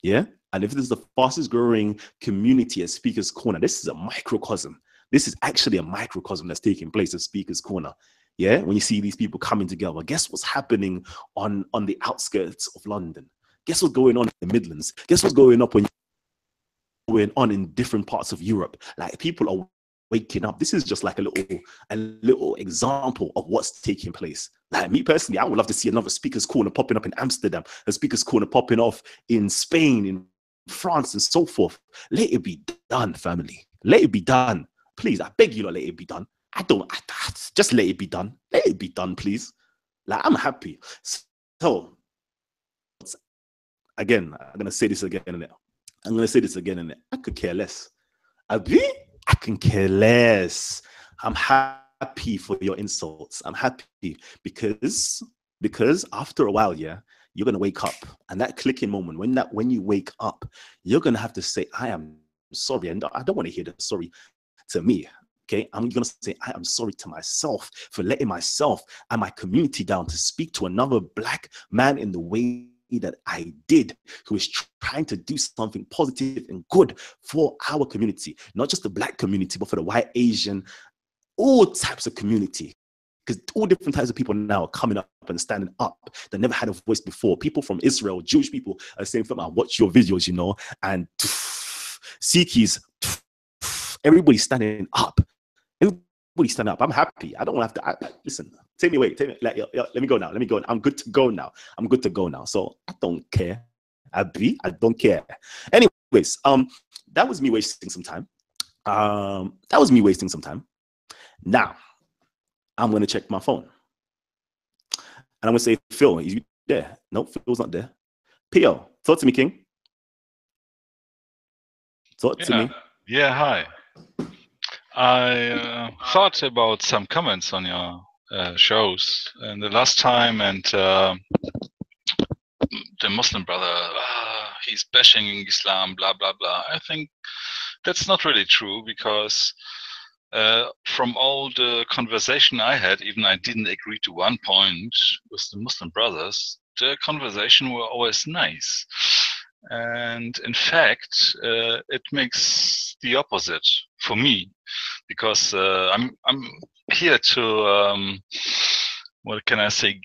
Yeah. And if this is the fastest growing community at Speaker's Corner, this is a microcosm. This is actually a microcosm that's taking place at Speaker's Corner. Yeah. When you see these people coming together, guess what's happening on the outskirts of London? Guess what's going on in the Midlands? Guess what's going on in different parts of Europe? Like, people are waking up. This is just like a little example of what's taking place. Like, me personally, I would love to see another Speaker's Corner popping up in Amsterdam, a Speaker's Corner popping off in Spain, in France, and so forth. Let it be done, family. Let it be done. Please, I beg you, let it be done. Just let it be done. Let it be done, please. Like, I'm happy. So, again, I'm going to say this again in it. I could care less. I can care less. I'm happy for your insults. I'm happy because after a while, yeah, you're gonna wake up, and that clicking moment, when you wake up, you're gonna have to say, I am sorry. And I don't want to hear the sorry to me. Okay, I'm gonna say I am sorry to myself for letting myself and my community down to speak to another black man in the way that I did, who is trying to do something positive and good for our community, not just the black community, but for the white, Asian, all types of community. Because all different types of people now are coming up and standing up that never had a voice before. People from Israel, Jewish people are saying, I watch your videos, and Sikhis, everybody's standing up. Everybody's standing up. I'm happy. I don't have to listen. Take me away. Let me go now. I'm good to go now. So I don't care. I don't care. Anyways, that was me wasting some time. Now, I'm going to check my phone. And I'm going to say, Phil, is you there? No, Phil's not there. Pio, talk to me, King. Talk to me. Yeah, hi. I thought about some comments on your shows and the last time, and the Muslim brother, he's bashing Islam, blah, blah, blah. I think that's not really true, because from all the conversation I had, even I didn't agree to one point with the Muslim brothers, the conversation were always nice. And in fact, it makes the opposite for me, because I'm here to, what can I say,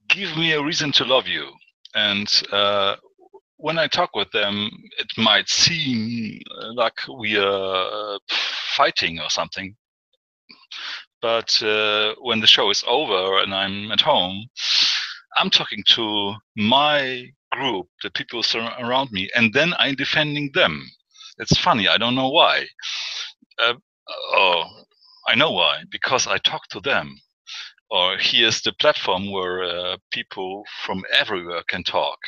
give me a reason to love you. And when I talk with them, it might seem like we are fighting or something. But when the show is over and I'm at home, I'm talking to my group, the people around me, and then I'm defending them. It's funny. I don't know why. Oh, I know why. Because I talk to them. Or here's the platform where people from everywhere can talk,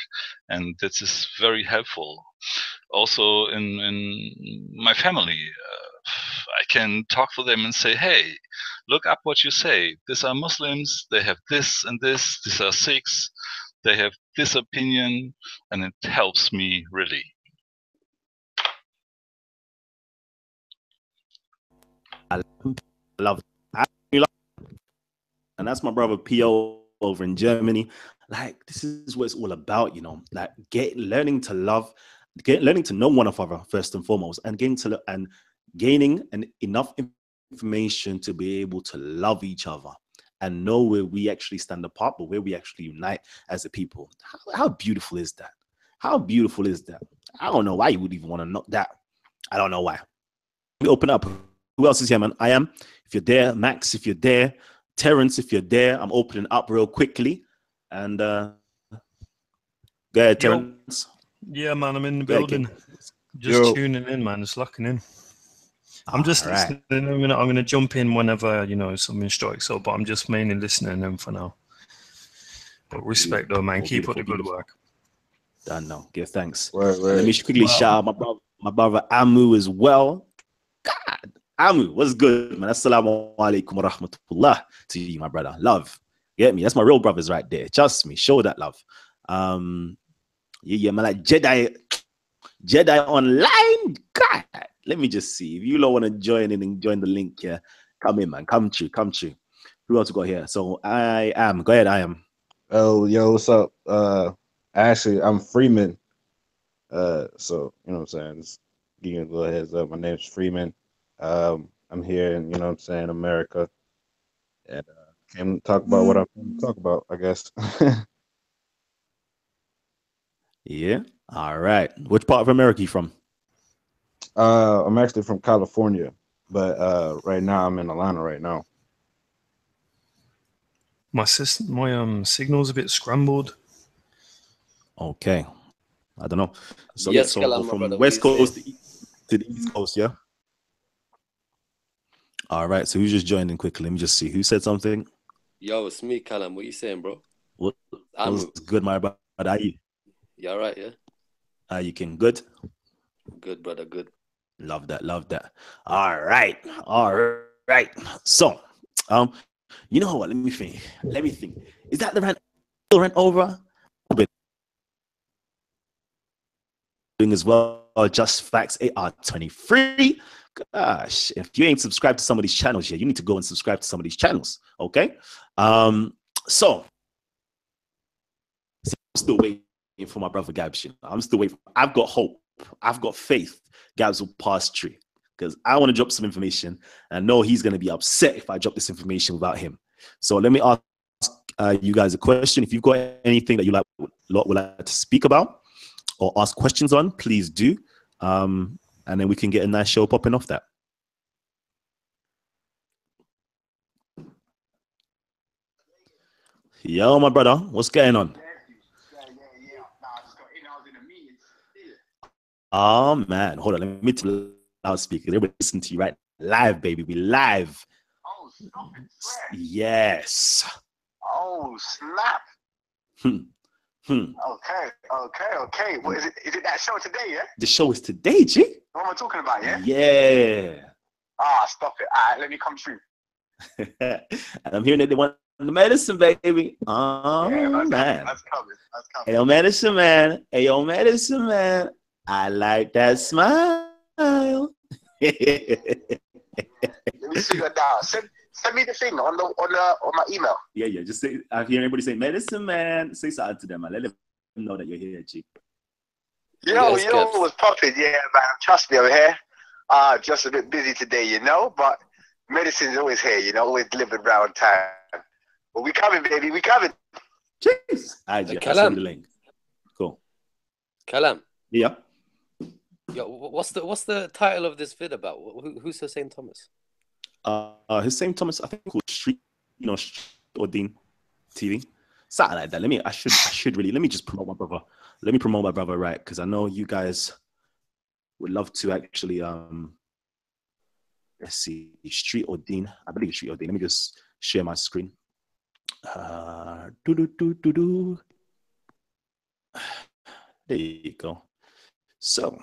and this is very helpful. Also in my family, I can talk to them and say, hey, look up what you say. These are Muslims, they have this and this, these are Sikhs, they have this opinion, and it helps me really. I love it. And that's my brother P.O. over in Germany. Like, this is what it's all about, you know, like learning to love, learning to know one another first and foremost, and gaining enough information to be able to love each other and know where we actually stand apart, but where we actually unite as a people. How beautiful is that? How beautiful is that? I don't know why you would even want to know that. I don't know why. We open up. Who else is here, man? I am. If you're there, Max, if you're there, Terrence, if you're there, I'm opening up real quickly. And go ahead, Terrence. Yeah, man, I'm in the building. Just tuning in, man. Just locking in. I'm just listening. I'm gonna jump in whenever, you know, something strikes up, but I'm just mainly listening in for now. But respect though, man. Keep up the good work. Done now. Give thanks. Let me quickly shout out my brother Amu as well. God, Amu, what's good, man? Assalamu alaikum wa rahmatullah to you, my brother. Love. Get me? That's my real brothers right there. Trust me. Show that love. Yeah, man. Like Jedi online. God, let me just see. If you don't want to join in and join the link here, come in, man. Come true. Who else we got here? So I am. Go ahead, I am. Oh, yo, what's up? Actually, I'm Freeman. So you know what I'm saying. Just give you a little heads up. My name's Freeman. I'm here in, you know what I'm saying, America, and came to talk about what I'm going to talk about, I guess. Yeah. All right. Which part of America are you from? I'm actually from California, but right now I'm in Atlanta right now. My signal's a bit scrambled. Okay. I don't know. So yes, so Kalam, from brother, West Coast to the East Coast, yeah? All right. So who's just joined in quickly? Let me just see. Who said something? Yo, it's me, Kalam. What you saying, bro? What's good, my brother? Are you? You all right, yeah? You can good? Good, brother, good. Love that. All right. So, you know what? Let me think. Is that the rent over? Doing as well. Just Facts AR23. Gosh, if you ain't subscribed to some of these channels here, you need to go and subscribe to some of these channels. Okay. So I'm still waiting for my brother Gabshin. I'm still waiting. I've got hope. I've got faith. Gabs will pass through, because I want to drop some information, and I know he's going to be upset if I drop this information without him. So let me ask you guys a question. If you've got anything that you would like to speak about or ask questions on, please do. And then we can get a nice show popping off that. Yo, my brother, what's going on? Oh man, hold on. Let me tell you loudspeaker. They will listen to you right live, baby. We live. Oh, stop it. Yes. Oh, snap. Okay. What is it? Is it that show today, yeah? The show is today, G. What am I talking about, yeah? Yeah. Stop it. All right, let me come through. And I'm hearing that they want the medicine, baby. Oh, yeah, man. That's coming. Hey, yo, medicine man. I like that smile. Let Let me see that now. Send me the thing on my email. Yeah. Just say, I hear everybody say, medicine man. Say something to them, man. Let them know that you're here, G. You know what was popping? Yeah, man. Trust me, I'm here. Just a bit busy today, you know, but medicine's always here, you know, always delivered round time. But we coming, baby. We coming. Jeez. All right, Kalam. The link. Cool. Kalam. Yeah. Yo, what's the title of this vid about? Who's Husain Thomas? Husain Thomas, I think called Street or Deen TV. Something like that. I should really let me just promote my brother. Let me promote my brother, right? Because I know you guys would love to actually let's see, Street or Deen. I believe Street or Deen. Let me just share my screen. There you go. So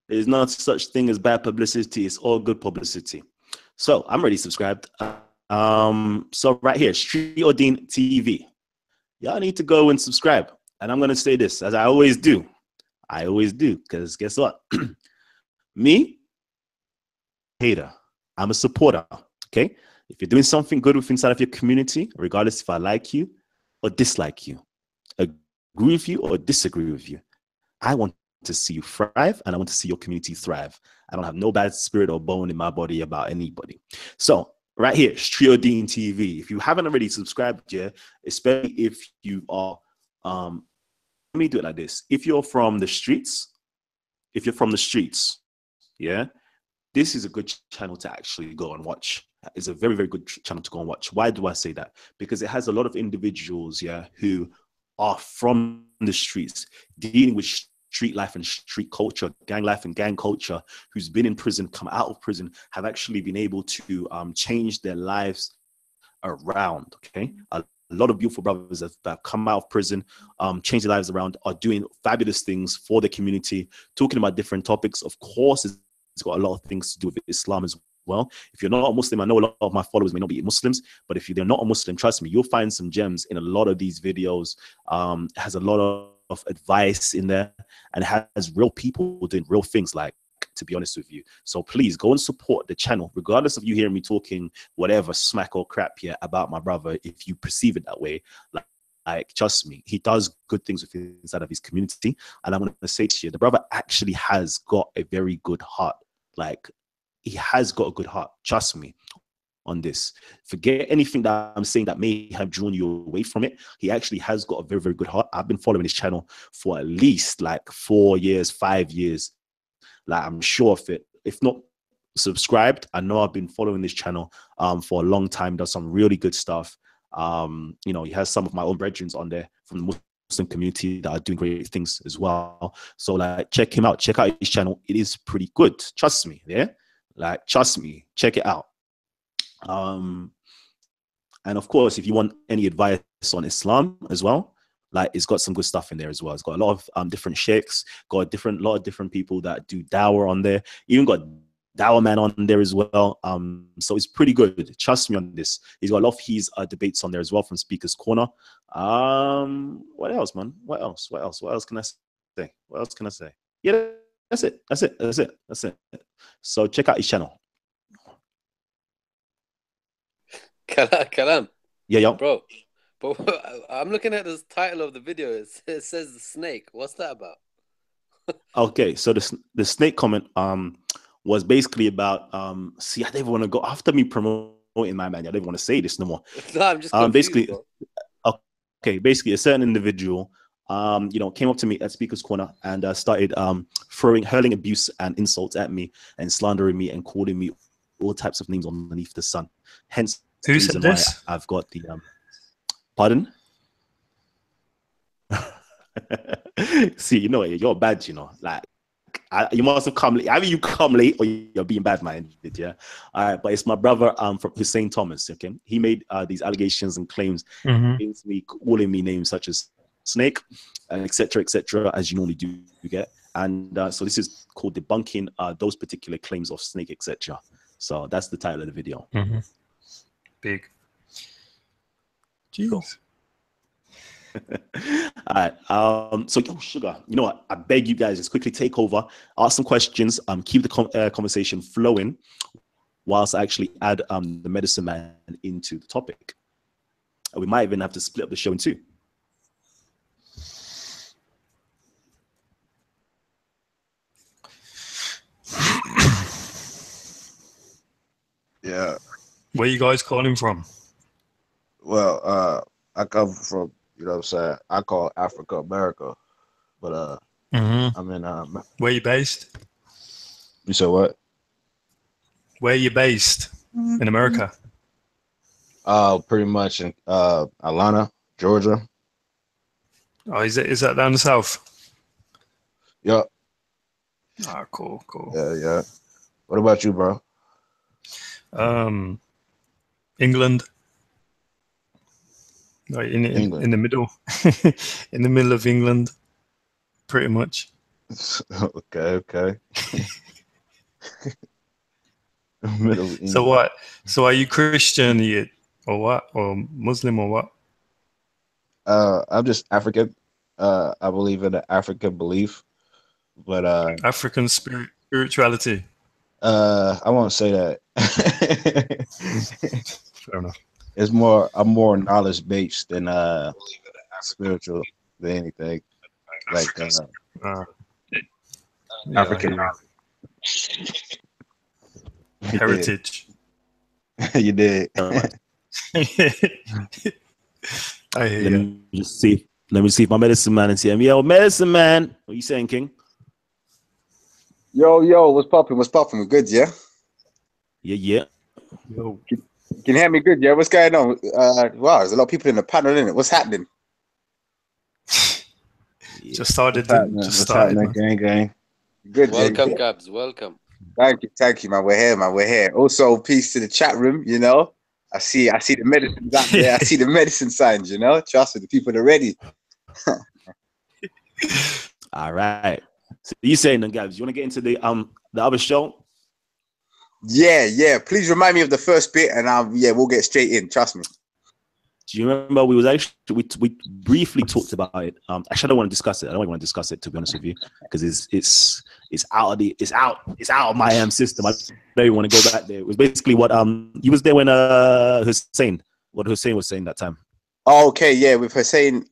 there's not such thing as bad publicity. It's all good publicity. So I'm already subscribed. So right here, Street or Deen TV. Y'all need to go and subscribe. And I'm gonna say this, as I always do. Because guess what? Me, hater. I'm a supporter. Okay. If you're doing something good inside of your community, regardless if I like you or dislike you, agree with you or disagree with you, I want to see you thrive and I want to see your community thrive. I don't have no bad spirit or bone in my body about anybody. So right here, Street or Deen TV. If you haven't already subscribed yet, especially if you are, let me do it like this. If you're from the streets, yeah, this is a good channel to actually go and watch. It's a very, very good channel to go and watch. Why do I say that? Because it has a lot of individuals, yeah, who are from the streets, dealing with street life and street culture, gang life and gang culture, who's been in prison, come out of prison, have actually been able to change their lives around, okay? A lot of beautiful brothers that have come out of prison, changed their lives around, are doing fabulous things for the community, talking about different topics. Of course, it's got a lot of things to do with Islam as well. If you're not a Muslim, I know a lot of my followers may not be Muslims, but if they're not a Muslim, trust me, you'll find some gems in a lot of these videos. It has a lot of advice in there and has real people doing real things, like, to be honest with you. So please go and support the channel, regardless of you hearing me talking whatever smack or crap here about my brother. If you perceive it that way, like trust me, he does good things with inside of his community. And I'm going to say to you, the brother actually has got a very good heart. Like, he has got a good heart. Trust me on this. Forget anything that I'm saying that may have drawn you away from it. He actually has got a very, very good heart. I've been following his channel for at least like 4 years, 5 years. Like, I'm sure of it. If not subscribed, I know I've been following this channel for a long time. Does some really good stuff. You know, he has some of my own brethren on there from the Muslim community that are doing great things as well. So like, check him out. Check out his channel. It is pretty good. Trust me. Yeah. Like, trust me. Check it out. And of course, if you want any advice on Islam as well, like, it's got some good stuff in there as well. It's got a lot of different sheikhs, got a lot of different people that do dawah on there. Even got Dawah Man on there as well. So it's pretty good. Trust me on this. He's got a lot of his debates on there as well from Speaker's Corner. What else, man? What else can I say? What else can I say? Yeah, that's it. So check out his channel. Kalam. Yeah. Bro, but I'm looking at the title of the video. It says the snake. What's that about? Okay, so the snake comment was basically about see, I don't even want to go after me promoting my man. I don't even want to say this no more. No, I'm just confused, basically, bro. Okay, basically a certain individual you know, came up to me at Speaker's Corner and started hurling abuse and insults at me and slandering me and calling me all types of names underneath the sun. Hence who said this? I've got the pardon. See, you know, you're bad, you know, like, you must have come late. Either you come late or you're being bad-minded, yeah. All right, but it's my brother from Husain Thomas. Okay, he made these allegations and claims against me, calling me names such as snake, and etc., as you normally do. You get, and so this is called debunking those particular claims of snake, etc. So that's the title of the video. Big. Jeez. Cool. All right. So, yo, Sugar, you know what? I beg you guys, just quickly take over, ask some questions, keep the conversation flowing whilst I actually add the medicine man into the topic. We might even have to split up the show in two. Yeah. Where you guys calling from? Well, I come from, you know what I'm saying, I call Africa America, but I'm in Where you based? You said what? Where you based in America? Pretty much in Atlanta, Georgia. Oh, is that down the south? Yep. Ah, cool. Yeah. What about you, bro? England. Right England. in the middle, in the middle of England, pretty much. Okay. Middle of England. So what? So are you Christian or what? Or Muslim or what? I'm just African. I believe in the African belief, but African spirituality. I won't say that. Fair enough. I'm more knowledge based than spiritual than anything. Like African heritage. You did. I hear you. Let me see if my medicine man is here. Yo, medicine man, what are you saying, King? Yo, what's popping? We're good, yeah? Yeah. Yo. Can you hear me good, yeah? What's going on? Wow, there's a lot of people in the panel, isn't it? What's happening? Just started. Gang. Good. Welcome, Gabs. Welcome. Thank you, man. We're here. Also, peace to the chat room. You know, I see the medicines out there. I see the medicine signs. You know, trust me, the people are ready. All right. So you saying then, Gabs? You want to get into the other show? Yeah. Please remind me of the first bit, and we'll get straight in. Trust me. Do you remember we briefly talked about it? Actually, I don't want to discuss it. I don't want to discuss it, to be honest with you, because it's out of my system. I don't even want to go back there. It was basically what you was there when Husain was saying that time. Oh, okay, yeah, with Husain,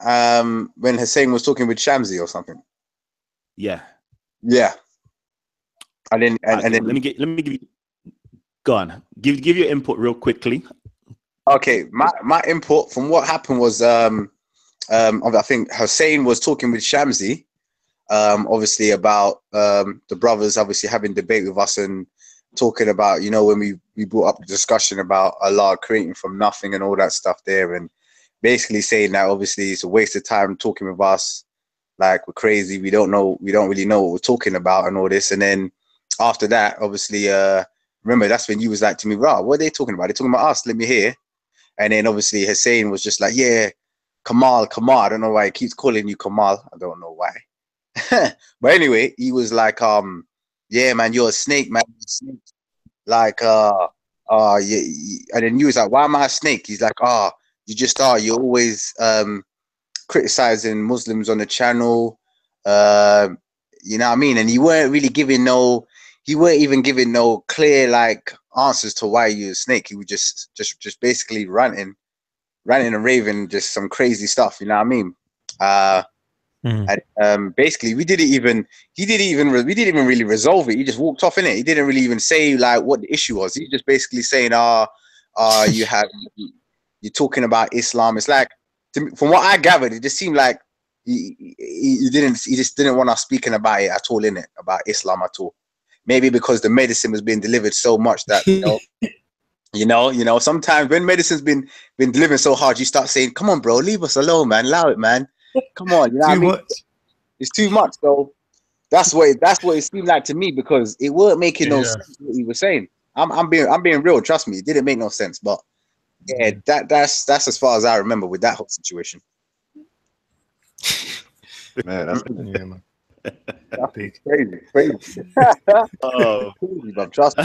when Husain was talking with Shamsi or something. Yeah. And then let me give you. Go on. Give your input real quickly. Okay, my input from what happened was I think Husain was talking with Shamsi, obviously about the brothers obviously having debate with us and talking about, you know, when we brought up the discussion about Allah creating from nothing and all that stuff there, and basically saying that obviously it's a waste of time talking with us, like we're crazy, we don't really know what we're talking about and all this. And then after that, obviously remember that's when you was like to me, "Rah, what are they talking about? They're talking about us, let me hear." And then obviously Husain was just like, "Yeah, Kamal, I don't know why he keeps calling you Kamal, I don't know why." But anyway, he was like, "Yeah, man, you're a snake, man. You're a snake." Like, yeah. And then he was like, "Why am I a snake?" He's like, you just are. You're always criticizing Muslims on the channel. You know what I mean? And you weren't even giving no clear like answers to why you're a snake. He was just basically ranting and raving, just some crazy stuff. You know what I mean? And basically we didn't even really resolve it. He just walked off in it. He didn't really even say like what the issue was. He just basically saying, you're talking about Islam. It's like, from what I gathered, it just seemed like he just didn't want us speaking about it at all, in it, about Islam at all. Maybe because the medicine was being delivered so much that you know, sometimes when medicine's been delivered so hard, you start saying, "Come on, bro, leave us alone, man. Allow it, man. Come on." You know what I mean? It's too much. So that's what it seemed like to me, because it weren't making no sense what he was saying. I'm being real. Trust me, it didn't make no sense. But yeah, that's as far as I remember with that whole situation. Man, that's man. That's crazy. Oh, Crazy, but trust me.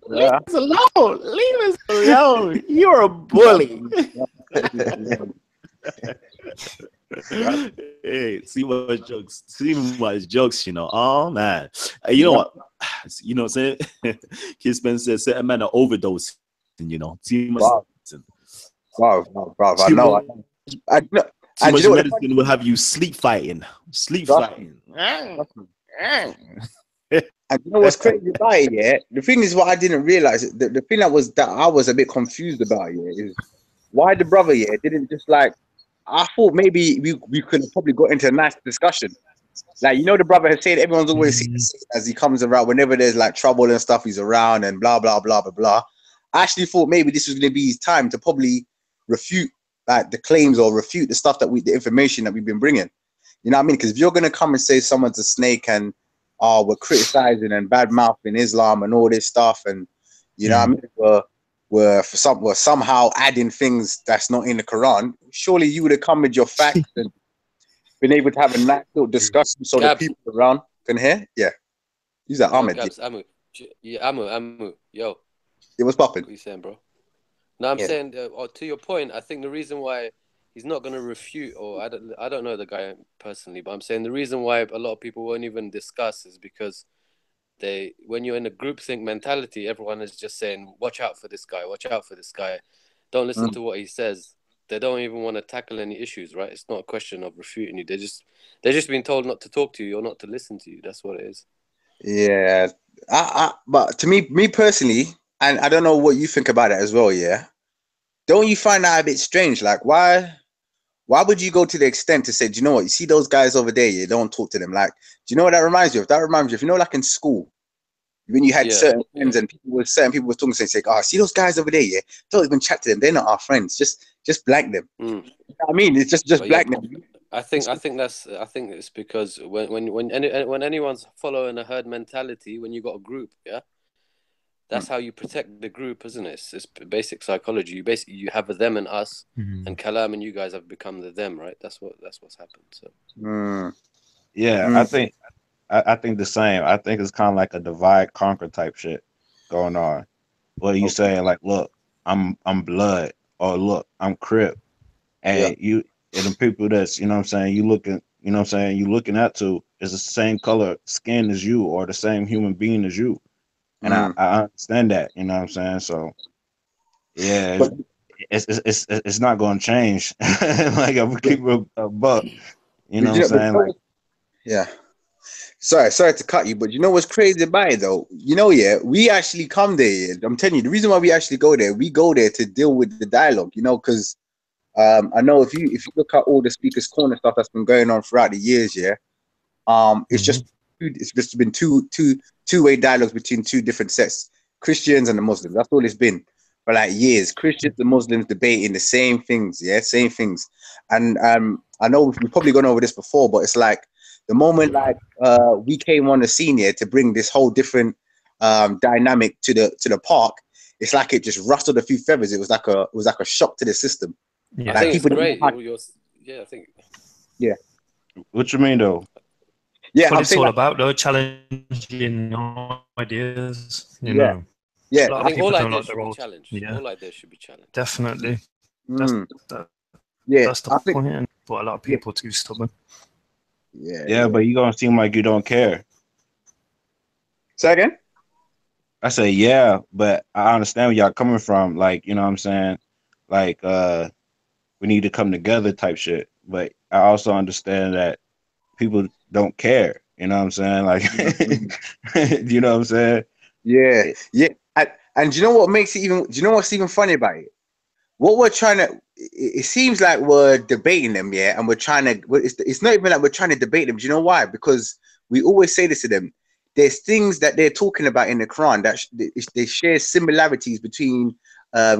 leave us alone. You're a bully. Hey, see much jokes, you know. Oh man, you know what? you know what I'm saying? Kid Spencer, certain man are overdosing, you know. Too much medicine. Wow, I know. Too much medicine will have you sleep fighting. And you know what's crazy about it, yeah? The thing is, what I didn't realize, the thing that I was a bit confused about, yeah, is why the brother, yeah, didn't just like. I thought maybe we could have probably got into a nice discussion. Like, you know, the brother has said everyone's always seen as he comes around, whenever there's like trouble and stuff, he's around and blah blah blah blah blah. I actually thought maybe this was going to be his time to probably refute like the claims or refute the stuff that the information that we've been bringing. You know what I mean? Because if you're going to come and say someone's a snake and we're criticizing and bad mouthing Islam and all this stuff, and you know what I mean, we're somehow adding things that's not in the Quran, surely you would have come with your facts and been able to have a nice little discussion so the people around can hear. Yeah. Use that Ahmed. Amu. Yeah, Amu. Yo. It was popping. What are you saying, bro? No, I'm saying to your point, I think the reason why he's not going to refute, or I don't know the guy personally, but I'm saying the reason why a lot of people won't even discuss is because when you're in a groupthink mentality, everyone is just saying, watch out for this guy, don't listen to what he says. They don't even want to tackle any issues, right? It's not a question of refuting you. They're just being told not to talk to you or not to listen to you. That's what it is. Yeah. But to me personally, and I don't know what you think about it as well, yeah. Don't you find that a bit strange? Like, why would you go to the extent to say, do you know what? You see those guys over there, you don't talk to them. Like, do you know what that reminds you of? That reminds you of, you know, like in school, when you had certain friends and certain people were talking, saying, oh, see those guys over there, yeah? Don't even chat to them. They're not our friends. Just blank them. You know what I mean? It's just blank them. I think it's because when anyone's following a herd mentality, when you got a group, yeah, that's how you protect the group, isn't it? It's basic psychology. You have a them and us, and Kalam and you guys have become the them, right? That's what's happened. So. Yeah, I think the same. I think it's kind of like a divide conquer type shit going on. What are you saying? Like, look, I'm blood, or look, I'm Crip, and you and the people that's, you know what I'm saying, you looking at to is the same color skin as you or the same human being as you. And I understand that, you know what I'm saying? So yeah, it's not gonna change. Like, I'm keep a buck, you know what I'm saying? Like, yeah. Sorry to cut you, but you know what's crazy about it though? You know, yeah, we actually come there. Yeah? I'm telling you, the reason why we actually go there, we go there to deal with the dialogue, you know, because I know if you look at all the Speaker's Corner stuff that's been going on throughout the years, yeah, it's just been two-way dialogues between two different sets, Christians and the Muslims. That's all it's been for like years. Christians and Muslims debating the same things, same things. And I know we've probably gone over this before, but it's like the moment like we came on the scene here to bring this whole different dynamic to the park, it's like it just rustled a few feathers. It was like a shock to the system. Yeah, I think it's great. I think. Yeah. What you mean though? Yeah, what it's all about though, challenging ideas. You know. Yeah. I think all ideas should be challenged. Yeah. All ideas should be challenged. Definitely. That's the point. But a lot of people are too stubborn. Yeah, but you gonna seem like you don't care. Say again? I say yeah, but I understand where y'all coming from. Like, you know what I'm saying? Like, we need to come together type shit. But I also understand that people don't care. You know what I'm saying? Like, you know what I'm saying? Yeah. And do you know what makes it even? Do you know what's even funny about it? What we're trying to, it seems like we're debating them, yeah, and we're trying to. It's not even like we're trying to debate them. Do you know why? Because we always say this to them. There's things that they're talking about in the Quran that they share similarities between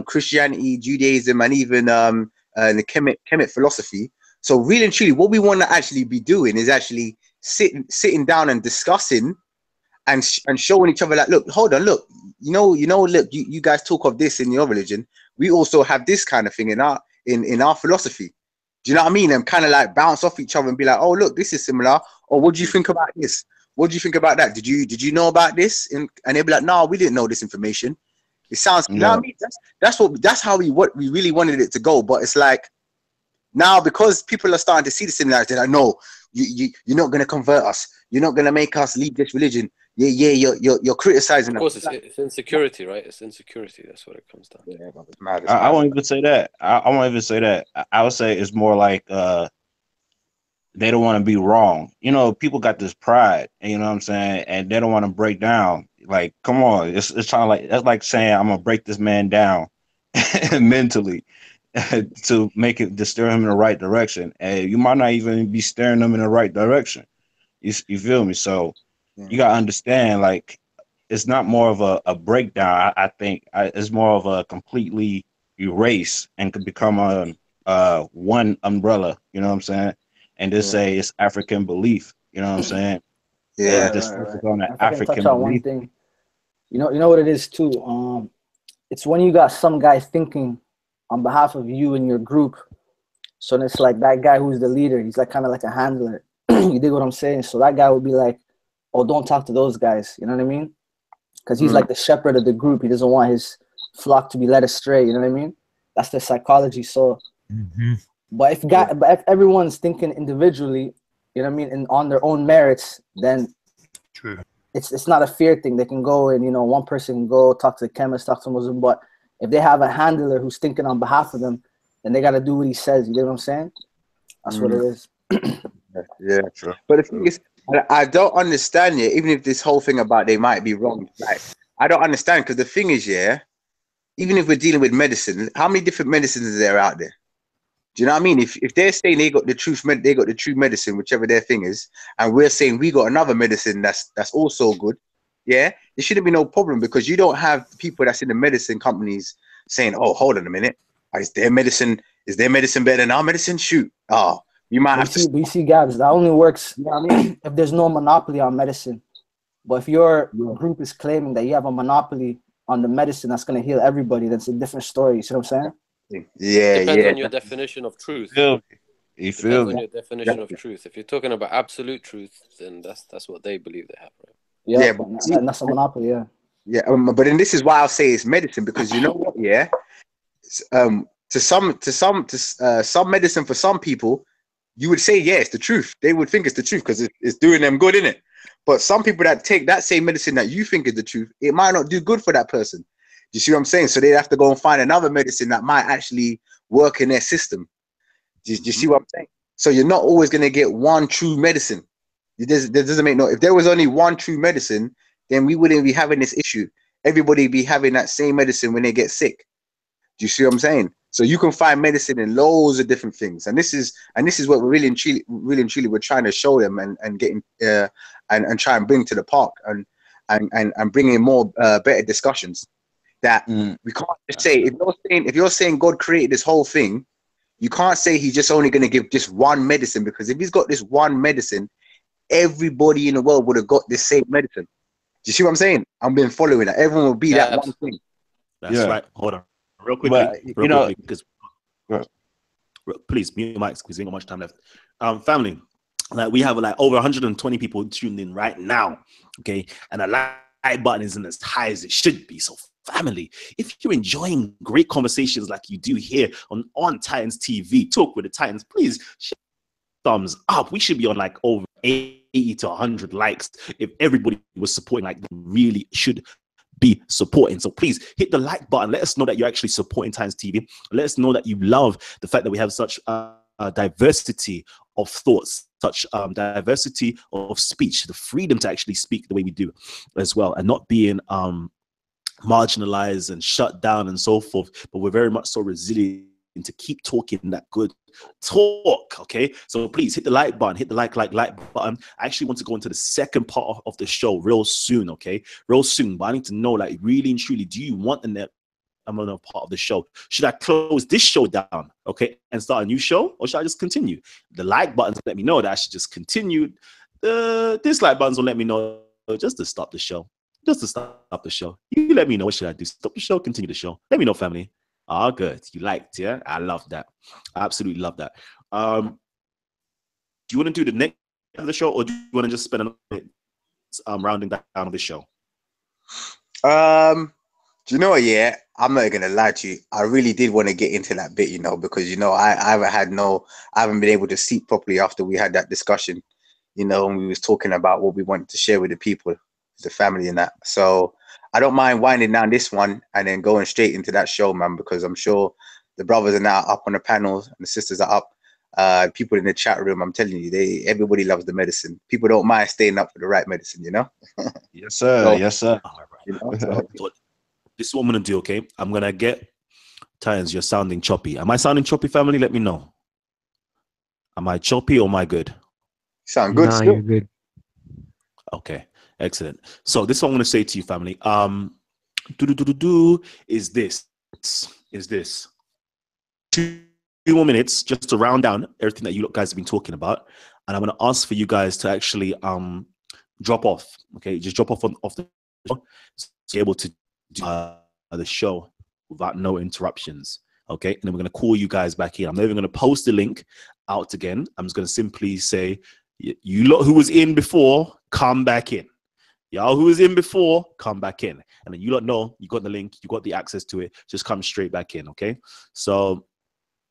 Christianity, Judaism, and even the Kemet philosophy. So really and truly, what we want to actually be doing is actually sitting down and discussing and showing each other like, look, hold on, look, look, you guys talk of this in your religion. We also have this kind of thing in our philosophy. Do you know what I mean? And kind of like bounce off each other and be like, oh, look, this is similar. Or what do you think about this? What do you think about that? Did you know about this? And they'll be like, no, we didn't know this information. It sounds, you know what I mean? That's how we really wanted it to go. But it's like, now because people are starting to see the similarities, they're like, no, you're not going to convert us. You're not going to make us leave this religion. you're criticizing. Of course, it's insecurity, right? It's insecurity. That's what it comes down to. Yeah, it's mad. I won't even say that. I won't even say that. I would say it's more like they don't want to be wrong. You know, people got this pride, and you know what I'm saying, and they don't want to break down. Like, come on, it's kind of like that's like saying I'm gonna break this man down mentally to make it to steer him in the right direction, and you might not even be steering them in the right direction. You feel me? So you gotta understand, like, it's not more of a breakdown. I think it's more of a completely erase and could become a one umbrella. You know what I'm saying? And just say it's African belief. You know what I'm saying? Yeah, just focus on that if I can African touch on one belief. thing, you know what it is too. It's when you got some guy thinking on behalf of you and your group. So it's like that guy who's the leader. He's like kind of like a handler. You dig what I'm saying? So that guy would be like, "Oh, don't talk to those guys." You know what I mean? Because he's like the shepherd of the group. He doesn't want his flock to be led astray. You know what I mean? That's the psychology. So, but if everyone's thinking individually, you know what I mean, and on their own merits, then it's not a fear thing. They can go and, you know, one person can go talk to the chemist, talk to Muslim. But if they have a handler who's thinking on behalf of them, then they got to do what he says. You know what I'm saying? That's what it is. Yeah, true. But the thing is, I don't understand yet, even if this whole thing about they might be wrong. Like, I don't understand, because the thing is, even if we're dealing with medicine, how many different medicines are there out there? Do you know what I mean? If they're saying they got the truth, they got the true medicine, whichever their thing is, and we're saying we got another medicine that's also good, there shouldn't be no problem, because you don't have people that's in the medicine companies saying, "Oh, hold on a minute, is their medicine better than our medicine? Shoot, you might have to." We see Gabs. That only works, you know what I mean, if there's no monopoly on medicine. But if your group is claiming that you have a monopoly on the medicine that's going to heal everybody, that's a different story. You see what I'm saying? Depends on your definition of truth. You feel Depends on your definition of truth. If you're talking about absolute truth, then that's what they believe they have, right? Yeah, but that's a monopoly. But then this is why I'll say it's medicine, because you know what? Some medicine for some people, you would say it's the truth. They would think it's the truth because it's doing them good, innit? But some people that take that same medicine that you think is the truth, it might not do good for that person. Do you see what I'm saying? So they have to go and find another medicine that might actually work in their system. Do you see what I'm saying? So you're not always going to get one true medicine. It doesn't make no. If there was only one true medicine, then we wouldn't be having this issue. Everybody would be having that same medicine when they get sick. Do you see what I'm saying? So you can find medicine in loads of different things, and this is what we're really and truly we're trying to show them and getting and try and bring to the park and bring in more better discussions. That we can't just say, if you're saying God created this whole thing, you can't say he's just only going to give just one medicine, because if he's got this one medicine, everybody in the world would have got this same medicine. Do you see what I'm saying? I've been following that. Everyone will be that one thing. That's right. Hold on. Real quickly. Because please mute your mics because we ain't got much time left. Family, like we have like over 120 people tuned in right now. Okay. And the like button isn't as high as it should be. So family, if you're enjoying great conversations like you do here on Titans TV, Talk with the Titans, please thumbs up. We should be on like over 80 to 100 likes if everybody was supporting like they really should be supporting. So please hit the like button. Let us know that you're actually supporting Titans TV. Let us know that you love the fact that we have such diversity of thoughts, such diversity of speech, the freedom to actually speak the way we do as well, and not being marginalized and shut down and so forth. But we're very much so resilient to keep talking that good talk. Okay, so please hit the like button, hit the like button. I actually want to go into the second part of the show real soon. Okay, real soon. But I need to know, like, really and truly, do you want another part of the show? Should I close this show down, okay, and start a new show, or should I just continue? The like buttons let me know that I should just continue. The dislike buttons will let me know just to stop the show. Just to stop the show. You let me know, what should I do? Stop the show, continue the show. Let me know, family. Oh, good. You liked, yeah? I love that. I absolutely love that. Do you want to do the next of the show, or do you want to just spend a minute rounding down on the show? Do you know what? Yeah, I'm not gonna lie to you. I really did want to get into that bit, because I haven't been able to sleep properly after we had that discussion, and we was talking about what we wanted to share with the people. the family and that. So I don't mind winding down this one and then going straight into that show, man, because I'm sure the brothers are now up on the panels and the sisters are up. People in the chat room, I'm telling you, everybody loves the medicine. People don't mind staying up for the right medicine, you know? Yes, sir. So, yes, sir. you know, so, So this is what I'm gonna do, okay? I'm gonna get Tynes, you're sounding choppy. Am I sounding choppy, family? Let me know. Am I choppy or am I good? sound good Nah, still. you're good. Okay, excellent. So this is what I'm gonna say to you, family. Is this 2 more minutes just to round down everything that you guys have been talking about, and I'm gonna ask for you guys to actually drop off. Okay, just drop off off the show, so you're able to do the show without no interruptions. Okay, and then we're gonna call you guys back in. I'm not even gonna post the link out again. I'm just gonna simply say, you lot who was in before, come back in. Y'all who was in before, come back in. And then you lot know you got the link, you got the access to it. Just come straight back in. Okay, so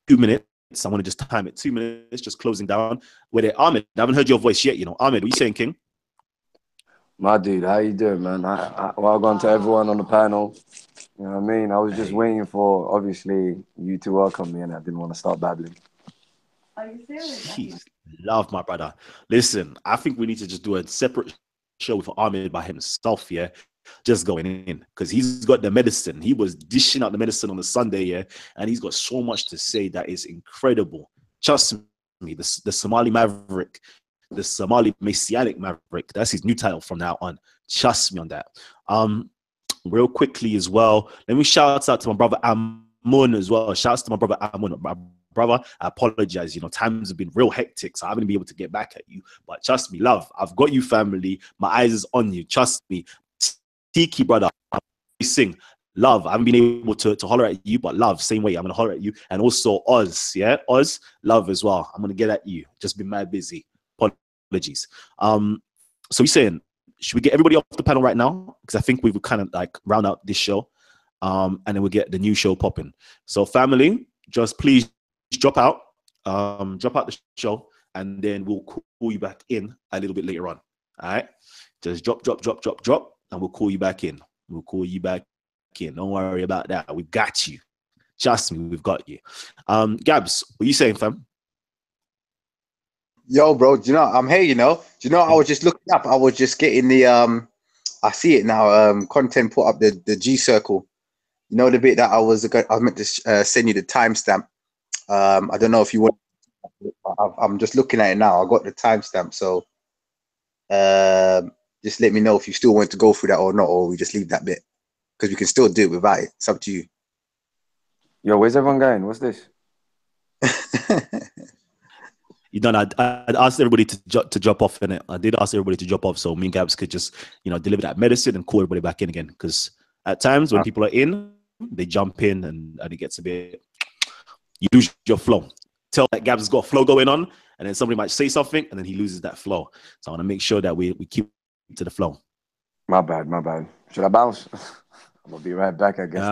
2 minutes. I want to just time it. 2 minutes, just closing down. Where they Ahmed, I haven't heard your voice yet. You know, Ahmed, what you saying, King? My dude, how you doing, man? Well gone to everyone on the panel. You know what I mean? I was just waiting for, obviously, you to welcome me, and I didn't want to start babbling. Are you serious? Jeez, love my brother. Listen, I think we need to just do a separate show with Ahmed by himself, yeah? Just going in, because he's got the medicine. He was dishing out the medicine on the Sunday, yeah? And he's got so much to say that is incredible. Trust me, the Somali Maverick, the Somali Messianic Maverick, that's his new title from now on. Trust me on that. Real quickly as well, let me shout out to my brother Amun as well. Shouts to my brother Amun. My brother, I apologize. You know, times have been real hectic, so I haven't been able to get back at you. But trust me, love, I've got you, family. My eyes is on you. Trust me. Tiki, brother, sing. Love, I haven't been able to holler at you, but love, same way, I'm going to holler at you. And also Oz, yeah? Oz, love as well. I'm going to get at you. Just been mad busy. Apologies. So you're saying, should we get everybody off the panel right now? Because I think we would kind of like round out this show, and then we'll get the new show popping. So family, just please drop out the show, and then we'll call you back in a little bit later on. All right? Just drop, and we'll call you back in. We'll call you back in. Don't worry about that. We've got you. Trust me, we've got you. Gabs, what are you saying, fam? Yo, bro, do you know I'm here? You know, I was just looking up. I was just getting the I see it now. Content put up the G circle. You know the bit that I meant to send you the timestamp. I don't know if you want. I'm just looking at it now. I got the timestamp, so just let me know if you still want to go through that or not, or we just leave that bit, because we can still do it without it. It's up to you. Yo, where's everyone going? What's this? You done? I'd asked everybody to drop off in it. I did ask everybody to drop off so me and Gabs could just, you know, deliver that medicine and call everybody back in again. Because at times when people are in, they jump in and it gets a bit, you lose your flow. Tell that Gabs has got a flow going on, and then somebody might say something and then he loses that flow. So I want to make sure that we keep to the flow. My bad. Should I bounce? I'm gonna be right back, I guess.